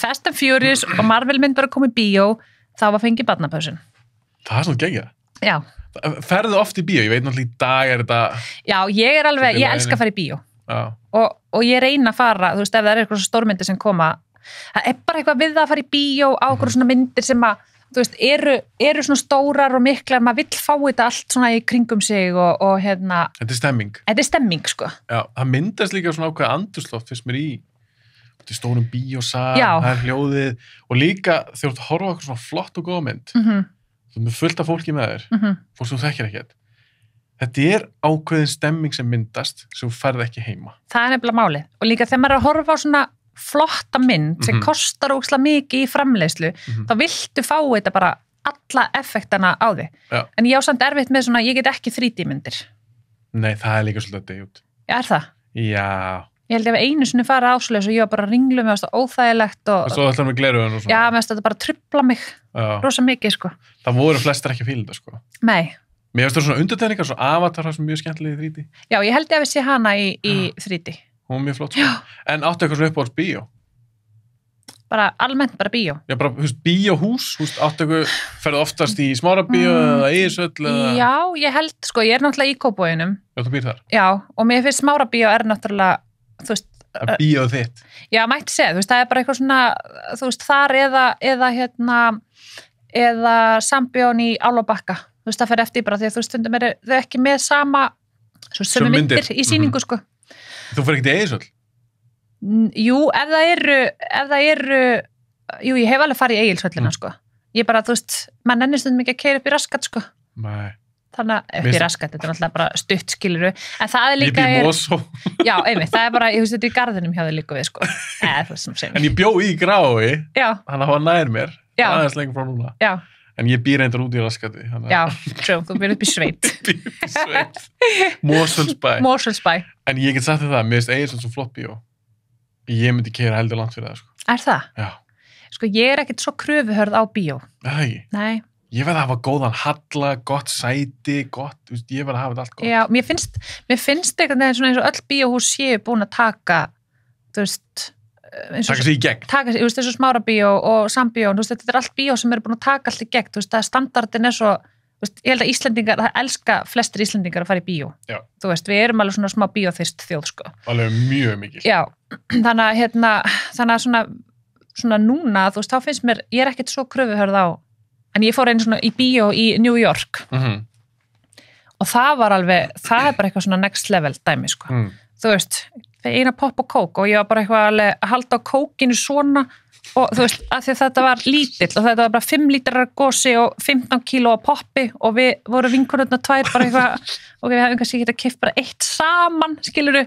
Fast and Furious og Marvel mynd bara komið í bíó, þá var fengið barnapausin. Það er svona geggjað. Já. Ferðu oft í bíó? Ég veit náttúrulega í dag er þetta... Já, ég elska að fara í bíó. Og ég reyna að fara, þú veist, ef það er eitthvað stórmyndir sem koma, það er bara eitthvað við það að fara í bíó á okkur svona myndir sem að, þú veist, eru svona stórar og miklar, maður vill fá þetta allt svona í kringum sig og Þetta er stemming. Þetta er stemming, sko. Já, það myndast líka svona ákveða andurslótt fyrst mér í stórum bíósal, það er hljóðið og líka þegar þú ert að horfa okkur svona flott og góða mynd, þú er með fullt af fólki með þér, fólk sem þú þekkir ekkert. Þetta er ákveðin stemming sem myndast sem þú færð ekki heima. Það er nefnilega málið. Og líka þegar maður er að horfa á svona flotta mynd sem kostar ógeðslega mikið í framleiðslu, þá viltu fá þetta bara alla effektana á þig. Já. En ég á samt erfitt með svona, ég get ekki 3D-myndir. Nei, það er líka svolítið degjótt. Já, er það? Já. Ég held ég að einu sinni fara ásleis og ég var bara að ringlu með það óþægilegt og... Svo ætlar með gleraugun og svona. Já, með þetta bara trufla mig rosa mikið, sko. Það voru flestir ekki að fíla þetta, sko. Nei. Mér finnst það svona undirtekningar, svo Avatar sem er mjög skemmtileg í 3D. Já, ég held ég að við sé hana í 3D. Hún er mjög flott, sko. En áttu eitthvað svo upp á alls bíó? Bara almennt bara bíó. Já, bara, þú veist, bíóhús, þú veist, áttu eitthvað, ferðu oftast í Smárabíó eða Egilshöll eða... Já, ég held, sko, ég er náttúrulega í Kópavoginum. Já, þú býr þar? Já, og mér finnst Smárabíó er náttúrulega, þú veist... Bíóð þitt? Já, mætti segja, þú veist, það er bara eitthvað svona, þú veist, þar eða Sambjón í Álfabakka. Þú veist, það fer eftir bara því að þú veist, stundum eru þau ekki með sama myndir í sýningu, sko. Þú fer ekki til Egilshöll? Jú, ef það eru, jú, ég hef alveg farið í Egilshöllina, sko. Ég bara, þú veist, maður nennir stundum ekki að keyra upp í raskat, sko. Nei. Þannig að upp í raskat, þetta er náttúrulega bara stutt, skiluru. En það er líka... Ég bý Mosó. Já, einmitt, það er bara, ég veist, þetta er í garðinum hjá þig líka við, sko. En ég bjó í Grái, já. Þannig að það var nær mér. Já. Aðeins lengur frá núna. Já. En ég býr reyndar út í raskati. Já, true, þú býr upp í sveit. Mosfellsbæ. En ég get sagt þér það, mér finnst Egilshöll svo flott bíó. Ég myndi keyra heldur langt fyrir það, sko. Er það? Já. Sko, ég er ekkert svo kröfuhörð á bíó. Nei. Ég verði að hafa góðan halla, gott sæti, gott, þú veist, ég verði að hafa þetta allt gott. Já, mér finnst eitthvað eins og öll bíóhús séu búin að taka, þú veist... Taka sig í gegn. Taka sig, þú veist, þessu Smárabíó og Sambíó, þú veist, þetta er allt bíó sem eru búin að taka allt í gegn, þú veist, það standardin er svo, þú veist, ég held að Íslendingar, það elska flestir Íslendingar að fara í bíó. Já. Þú veist, við erum alveg svona smá bíóþyrst þjóð, sko. Alveg mjög mikil. Já, þannig að svona núna, þú veist, þá finnst mér, ég er ekkert svo kröfuhörð á. En ég fór einu svona í bíó í New York og það er bara eitthvað svona next level dæmi, sko. Þú veist, eina popp og kók og ég var bara eitthvað að halda á kókinu svona og þú veist, af því að þetta var lítill og þetta var bara 5 lítrar gósi og 15 kíló af poppi og við vorum vinkonurnar 2 bara eitthvað og við hafum kannski getað keypt bara 1 saman, skilurðu,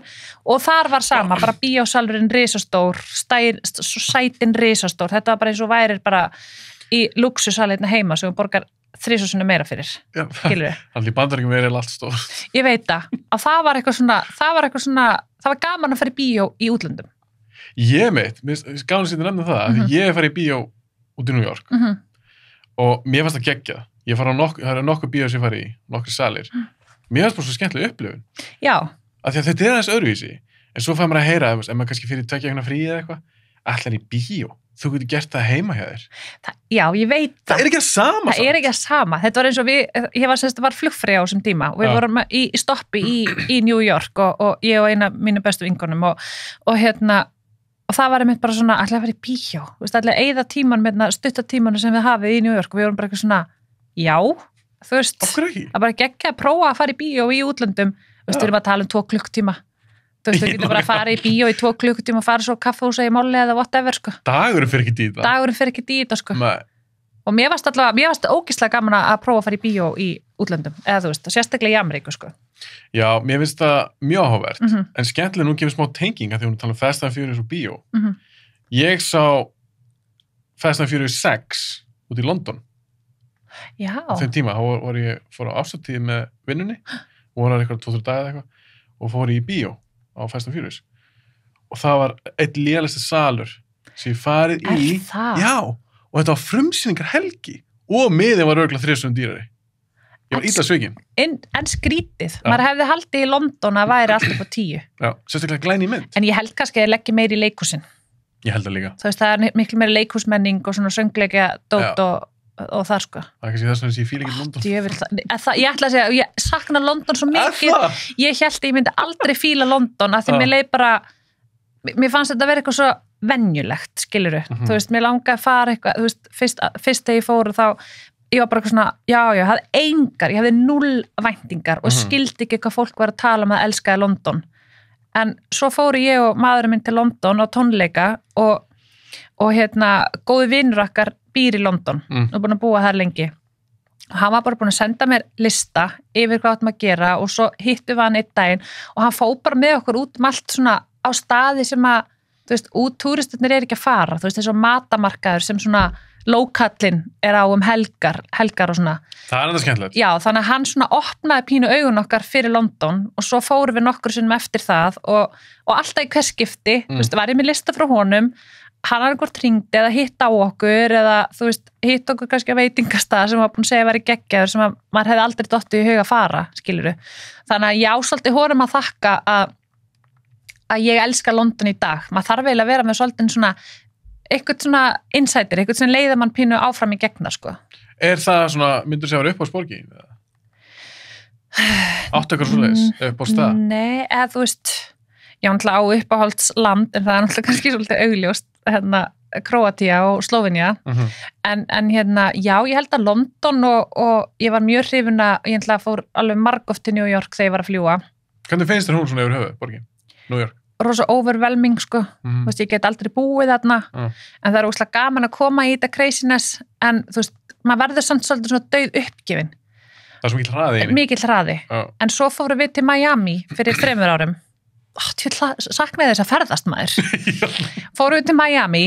og þar var sama, bara bíósalurinn risastór, sætin risastór, þetta var bara eins og værir bara í luxusalina heima sem við borgar 3 sinnum meira fyrir, skilurðu. Allir Bandaríkjum er allt stór. Ég veit það, og það var gaman að fara í bíó í útlöndum. Ég meitt, gaman að nefna það, því ég farið í bíó út í New York og mér fannst það geggjað. Það eru nokkuð bíó sem ég farið í, nokkuð salir. Mér fannst bara svo skemmtileg upplifun. Já. Af því að þetta er aðeins öðruvísi, en svo fær maður að heyra, ef maður kannski fyrir 2 vikna frí eða eitthvað, allar í bíó. þú getur gert það heima hjá þér. Já, ég veit það. Það er ekki að sama. Það er ekki að sama. Þetta var eins og ég var flugfreyja á þessum tíma og við vorum í stoppi í New York og ég og eina mínu bestu vinkonum og það var einmitt bara svona allir að fara í bíó, allir að eyða tíman með stuttatímanu sem við hafið í New York og við vorum bara eitthvað svona, já, þú veist, að bara geggja að prófa að fara í bíó í útlöndum, við erum að tala um 2 klukktíma, þú veist, við getum bara að fara í bíó í 2 klukkutíma og fara svo kaffehúsa í Molli eða whatever, sko. Dagurinn fer ekki í þetta. Sko. Og mér varst ógeðslega gaman að prófa að fara í bíó í útlöndum, eða þú veist, sérstaklega í Ameríku, sko. Já, mér finnst það mjög áhugavert, en skemmtilega nú gefur smá tenging að því hún tala um Fast and Furious og bíó. Ég sá Fast and Furious 6 út í London. Já. Á þeim tíma, þá fór á ásatíð með vinnunni, og voru eitthvað 2-3 daga eða eitthvað, og fór í bíó á Fast and Furious. Og það var eitt lélegasti salur sem ég farið í. Er það? Já, og þetta var frumsýningar helgi, og miðin var örugglega 3 dýrari. Ég var illa svikinn. En skrítið. Maður hefði haldið í London að væri alltaf på 10. Já, sérstaklega glæný mynd. En ég held kannski að ég leggja meiri í leikhúsin. Ég held það líka. Þú veist, það er miklu meiri leikhúsmenning og svona söngleikja dót og þar, sko. Það er kannski þess að ég fíla ekki London. Ég ætla að segja, ég sakna London svo mikið. Ég held að ég myndi aldrei fíla London af því mér leið bara, mér fannst þetta að vera eitthvað svo venjulegt, skilurðu. Þú veist, mér langaði að fara eitthvað, þú veist, fyrst þegar ég fór þá ég var bara eitthvað svona, ég hafði 0 væntingar og skildi ekki hvað fólk var að tala um að elskaði London. En svo fóru ég og maðurinn minn til London á tónleika og góði vinur okkar býr í London og búin að búa þar lengi. Og hann var bara búin að senda mér lista yfir hvað áttum að gera og svo hittum við hann einn daginn og hann fór bara með okkur út allt svona á staði sem að, þú veist, túristarnir ekki að fara, þú veist, eins og matamarkaður sem svona lókallinn á helgar og svona. Það er þetta skemmtilegt. Já, þannig að hann svona opnaði pínu augun okkar fyrir London og svo fórum við nokkur sinnum eftir það og alltaf í hvers skipti, þú veist, var ég með lista frá honum, hann hafði hvort hringdi eða hitt á okkur eða, þú veist, hitt okkur kannski að veitingastað sem var búin að segja að vera geggjaður sem að maður hefði aldrei dottið í huga að fara, skilurðu. Þannig að ég svolítið honum að þakka að ég elska London í dag. Maður þarf eiginlega að vera með svolítið svona eitthvað svona insider, eitthvað sem leiða mann pínu áfram í gegna, sko. Er það svona, myndur sér upp á sporgi? Áttu eitthvað svoleiðis, upp á stað? Nei, eða þú veist, ég náttúrulega á uppáhaldsland, en það er náttúrulega kannski svolítið augljóst, Króatía og Slóvenía, en já, ég held að London og ég var mjög hrifin að, ég náttúrulega fór alveg margoft til New York þegar ég var að fljúga. Hvernig finnst þér hún svona yfir höfuð, borgin, New York? Rosa overwhelming, sko. Þú veist, ég get aldrei búið þarna, en það er óslega gaman að koma í þetta craziness, en þú veist, maður verður samt svolítið svona dauð uppgefin. Það er svo mikill hraði. Mikill hraði. En svo fórum við til Miami fyrir 3 árum. Saknaði þess að ferðast, maður. Fórum við til Miami,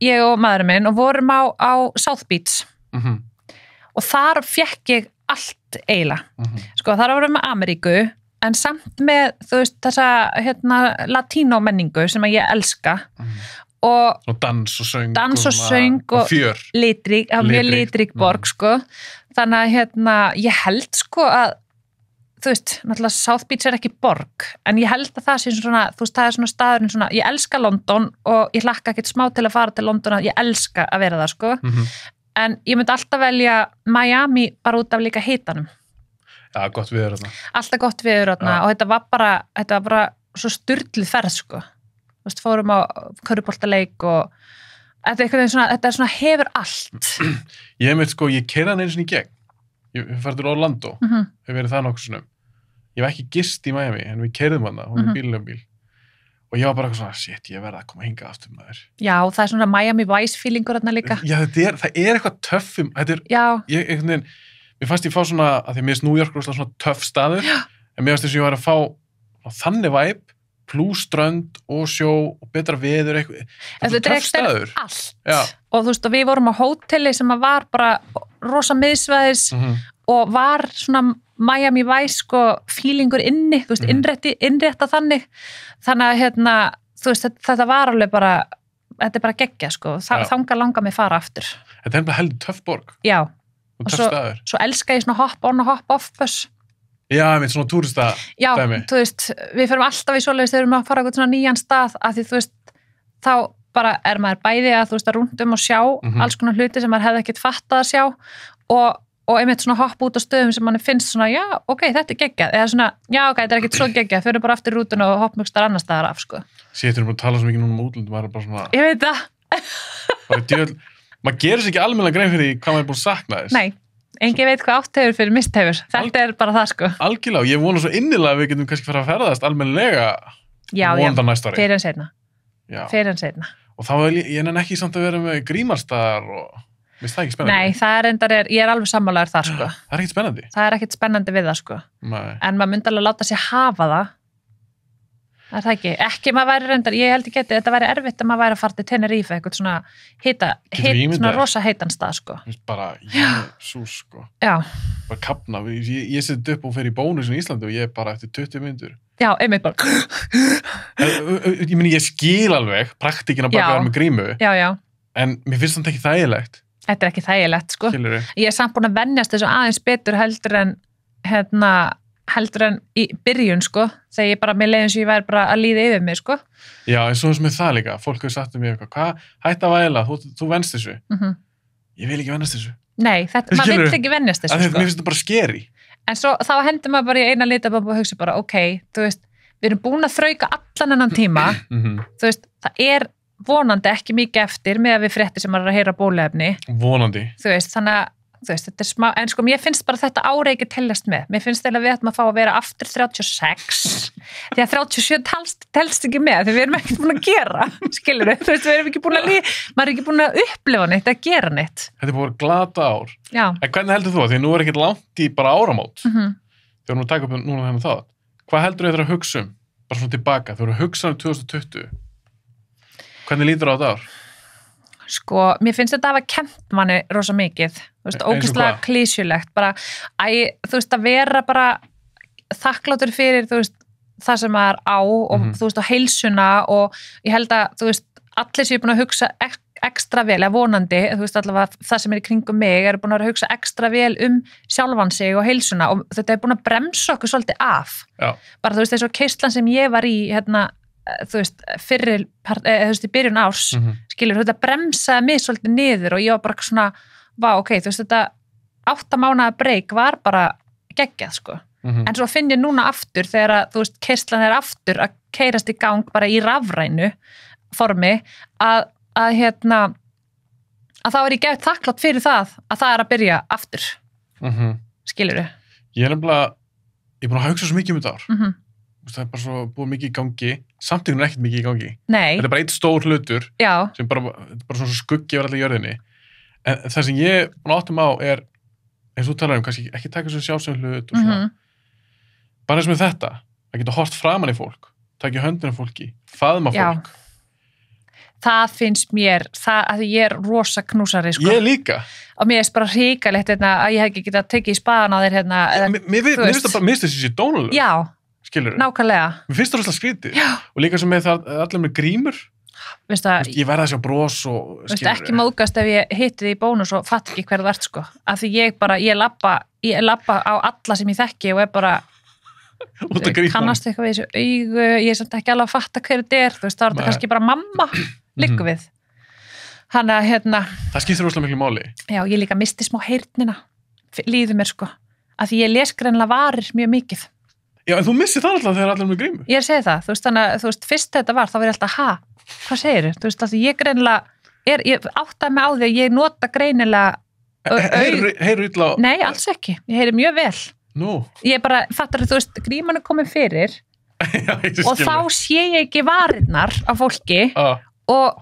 ég og maðurinn minn, og vorum á South Beach. Og þar fekk ég allt eiginlega. Sko, þar vorum við með Ameríku, en samt með, þú veist, þessa latínó menningu sem að ég elska og dans og söng og fjör, mjög litrík borg, sko. Þannig að ég held, sko, að þú veist, náttúrulega South Beach er ekki borg, en ég held að það sé svona, þú veist, það er svona staðurinn svona, ég elska London og ég hlakka ekkert smá til að fara til London, að ég elska að vera það, sko. En ég myndi alltaf velja Miami bara út af líka hitanum. Já, gott viður þarna. Alltaf gott viður þarna og þetta var bara svo sturluð ferð, sko. Þú veist, fórum á körfuboltaleik og þetta er svona hefur allt. Ég keyrði hann einu sinni í gegn. Ég færði til Orlando, hef verið það nokkuð sinnum. Ég var ekki gist í Miami, en við keyrðum hann það, hún er bíl. Og ég var bara eitthvað svona, shit, ég verði að koma hingað aftur, maður. Já, það er svona Miami Vice feelingur þarna líka. Já, það er eitthvað töffum. Mér fannst ég fá svona, að því að mér finnst New York svona töff staður, en mér fannst þess að ég var að fá þannig væp, plús strönd og sjó og betra veður, eitthvað töff staður. Allt. Já. Og þú veist, og við vorum á hóteli sem var bara rosa miðsvæðis og var svona Miami Vice, sko, feelingur inni, þú veist, innrétta þannig að, þú veist, þetta var alveg bara, þetta er bara geggja, sko, þangað langar mig fara aftur. Þetta er bara heldur töff borg. Já. Og svo elska ég svona hop on og hop off bus. Já, ég veit, svona túrista dæmi. Já, þú veist, við fyrir alltaf í svoleiðis þegar við erum að fara eitthvað svona nýjan stað, af því þú veist, þá bara er maður bæði að, þú veist, að rúndum og sjá alls konar hluti sem maður hefði ekkert fattað að sjá og einmitt svona hoppa út á stöðum sem manni finnst svona, já, ok, þetta er geggjað, eða svona, já, ok, þetta er ekkert svo geggjað, fyrir bara aftur rútun og hoppmögstar annar staðar af, sko. Sér, bara að tala svo mikið núna útlöndum, maður er bara svona... Ég veit það. Bara djöl, maður gerir sér ekki almennilega grein fyrir hvað maður er búin að sakna þess. Nei, engin veit hvað átt hefur fyrir mist hefur. Þetta er bara það, sko. Algjörlega, og ég vona svo innilega að við getum kannski fara að ferðast almennilega vonandi næsta ári. Fyrir en seinna. Og þá ég nenni ekki samt að vera með grímarstaðar og finnst það ekki spennandi? Nei, það ég er alveg sammálaður þar, sko. Það er ekkert spennandi? Það er ekkert spennandi við það, sko. Nei. En maður myndi alveg láta sig hafa það. Það er það ekki. Ekki maður væri reyndar, ég held ekki þetta væri erfitt að maður væri að fara til Tenerife, eitthvað svona svona rosa heitan stað, sko. Bara, Jesús, sko. Já. Bara kapna. Ég set upp og fer í bónus í Íslandi og ég er bara eftir 20 mínútur. Já, einmitt bara. Ég meni, ég skil alveg praktíkin að baka þar með grímu. Já, já. En mér finnst þetta ekki þægilegt. Þetta er ekki þægilegt, sko. Skilurðu? Ég er samt búin að venjast þessu aðeins betur heldur en í byrjun, sko. Þegar ég bara, mér leiðum sem ég væri bara að líða yfir mig, sko. Já, en svo sem það líka. Fólk hefur sagt um mig eitthvað, hvað, hætt að væla, þú venst þessu. Ég vil ekki venjast þessu. Nei, maður vill ekki venjast þessu, sko. Mér finnst þetta bara skeri. En svo, þá hendur maður bara í eina litabombu og hugsa bara, ok, þú veist, við erum búin að þrauka allan enn tíma, þú veist, það er vonandi ekki mikið eftir með að við fréttir sem maður er að heyra bóluefni. Vonandi. Þú veist, þannig að, þú veist, þetta er smá, en sko, mér finnst bara þetta ári ekki teljast með. Mér finnst þegar við ætlum að fá að vera aftur 36, því að 37 telst ekki með, því við erum ekki búin að gera, skilur við, þú veist, við erum ekki búin að maður er ekki búin að upplifa neitt, að gera neitt. Þetta er búin að glata ár. Já. En hvernig heldur þú að, því nú er ekkert langt í bara áramót, þegar nú taka upp núna þennan það, hvað heldur þið að hugsa um, bara svona tilbaka, þegar þú hugsa um 2020, hvernig lítur á þetta ár? Sko, mér finnst þetta að hafa kennt manni rosa mikið, þú veist, ógeðslega klísjulegt, bara, þú veist, að vera bara þakklátur fyrir, þú veist, það sem maður á og þú veist, og heilsuna og ég held að, þú veist, allir sem er búin að hugsa ekstra vel, eða vonandi, þú veist, allavega það sem er í kringum mig, eru búin að hugsa ekstra vel sjálfan sig og heilsuna og þetta er búin að bremsa okkur svolítið af. Já. Bara, þú veist, þessu keislan sem ég var í, þú veist, þú veist, í byrjun árs, skilur, þetta bremsaði mig svolítið niður og ég var bara svona, vá, ok, þú veist, þetta 8 mánaða breyk var bara geggjað, sko. En svo finn ég núna aftur þegar að, þú veist, keislan er aftur að keirast í gang bara í rafrænu formi, að þá er ég gefið þakklátt fyrir það að það er að byrja aftur. Skilur þau? Ég er búin að hugsa svo mikið um þetta ár. Það er bara svo búið mikið í gangi, samtíðin er ekkert mikið í gangi. Nei. Þetta er bara eitt stór hlutur. Já. Sem bara svona skuggi yfir allir jörðinni. En það sem ég búin að áttum á er, eins og þú talar kannski ekki taka svo sjálfsögum hlut og svona. Bara eins með þetta, að geta hort framan í fólk, taka höndina fólki, faðma fólk. Já. Það finnst mér, að ég er rosa knúsari, sko. Ég líka. Og mér er bara hrikalegt að ég hef ekki getað tekið í spaðan á þér Mér finnst þessi sér dónulega. Já. Skilur. Nákvæmlega. Mér finnst það rosalega skrítið. Já. Og líka sem með það allir með grímur. Ég verða að sjá bros og skilur. Ekki móðgast ef ég hitti því í bónus og fatt ekki hver þú ert, sko. Af því ég labba á alla sem ég þekki og er bara kannast eitthvað við þessu augu, ég er samt ekki alveg að fatta hver þetta er, þú veist, þá er þetta kannski bara mamma liggur við. Þannig að það skiptir rosalega miklu máli. Já, ég líka misti smá heyrnina, líður mér, sko. Af því ég les greinilega varir mjög mikið. Já, en þú missir það alltaf þegar allir með grímu. Ég segi það, þú veist, þannig að, þú veist, fyrst þetta var, þá var ég alltaf, hvað segirðu? Þú veist, ég greinilega, ég áttaði mig á því að ég nota greinilega Heyru illa á... Nei, alls ekki, ég heyri mjög vel. Nú. Ég bara, fattar þú veist, gríman er komin fyrir Já, og þá sé ég ekki varirnar á fólki og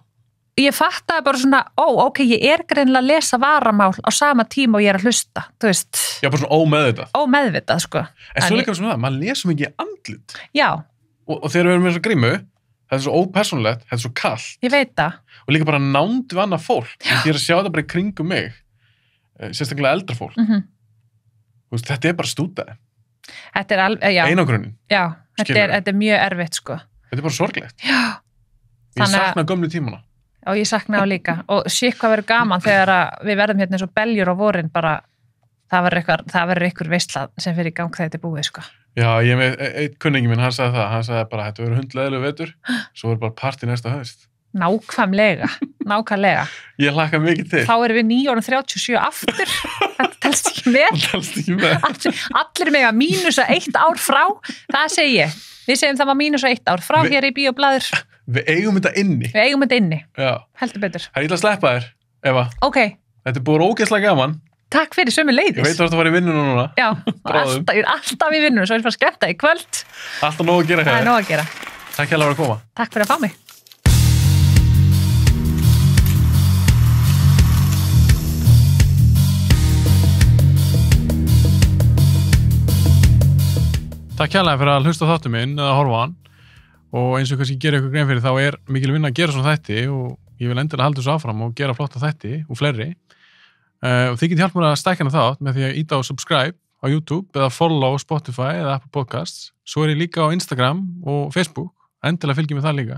ég fattaði bara svona, ok, ég er greinilega að lesa varamál á sama tíma og ég er að hlusta, þú veist. Já, bara svona ómeðvitað. Ómeðvitað, sko. En svo líka sem það, maður lesum ekki andlit. Já. Og þegar við erum með þessa grímu, þetta er svo ópersónulegt, þetta er svo kallt. Ég veit það. Og líka bara nánd við annað fólk. Ég er að sjá þetta bara í kringum mig, sérstaklega eldra fólk. Þú veist, þetta er bara stútaði. Þetta er alveg, já. Einangrunin. Já, þetta er mjög erfitt, sko. Þetta er bara sorglegt. Já. Ég sakna gömlu tímana. Og ég sakna það líka og sík hvað verður gaman þegar við verðum hérna eins og beljur á vorin bara, það verður ykkur veisla sem fyrir í gang þegar þetta er búið, sko. Já, ég með, einn kunningi minn, hann sagði bara, þetta verður hundleðilegu vetur, svo verður bara partí næsta haust. Nákvæmlega. Ég hlakka mikið til. Þá erum við 9:37 aftur. Þetta telst ekki með. Allir með að mínusa 1 ár frá. Það segi ég. Við segjum það var mínusa 1 ár frá hér í Bíóblaður. Við eigum þetta inni. Já. Heldur betur. Það er illa að sleppa þér, Eva. Ok. Þetta er búið ógeðslega gaman. Takk fyrir sömuleiðis. Ég veit að þú var í vinnunum núna. Já, ég er alltaf í vinnunum, svo er ég bara skemmta í kvöld. Alltaf nóg að gera hér. Það er nóg að gera. Takk hérlega fyrir að koma. Takk fyrir að fá mig. Takk hérlega fyrir að hlusta á þáttum minn eða horfa á hann og eins og kannski gera ykkur grein fyrir þá er mikil vinna að gera svona þætti og ég vil endilega halda þessu áfram og gera flotta þætti og fleiri og þið getið hjálp mér að stækka þátt með því að íta á subscribe á YouTube eða follow Spotify eða Apple Podcasts. Svo er ég líka á Instagram og Facebook, endilega fylgjum við það líka.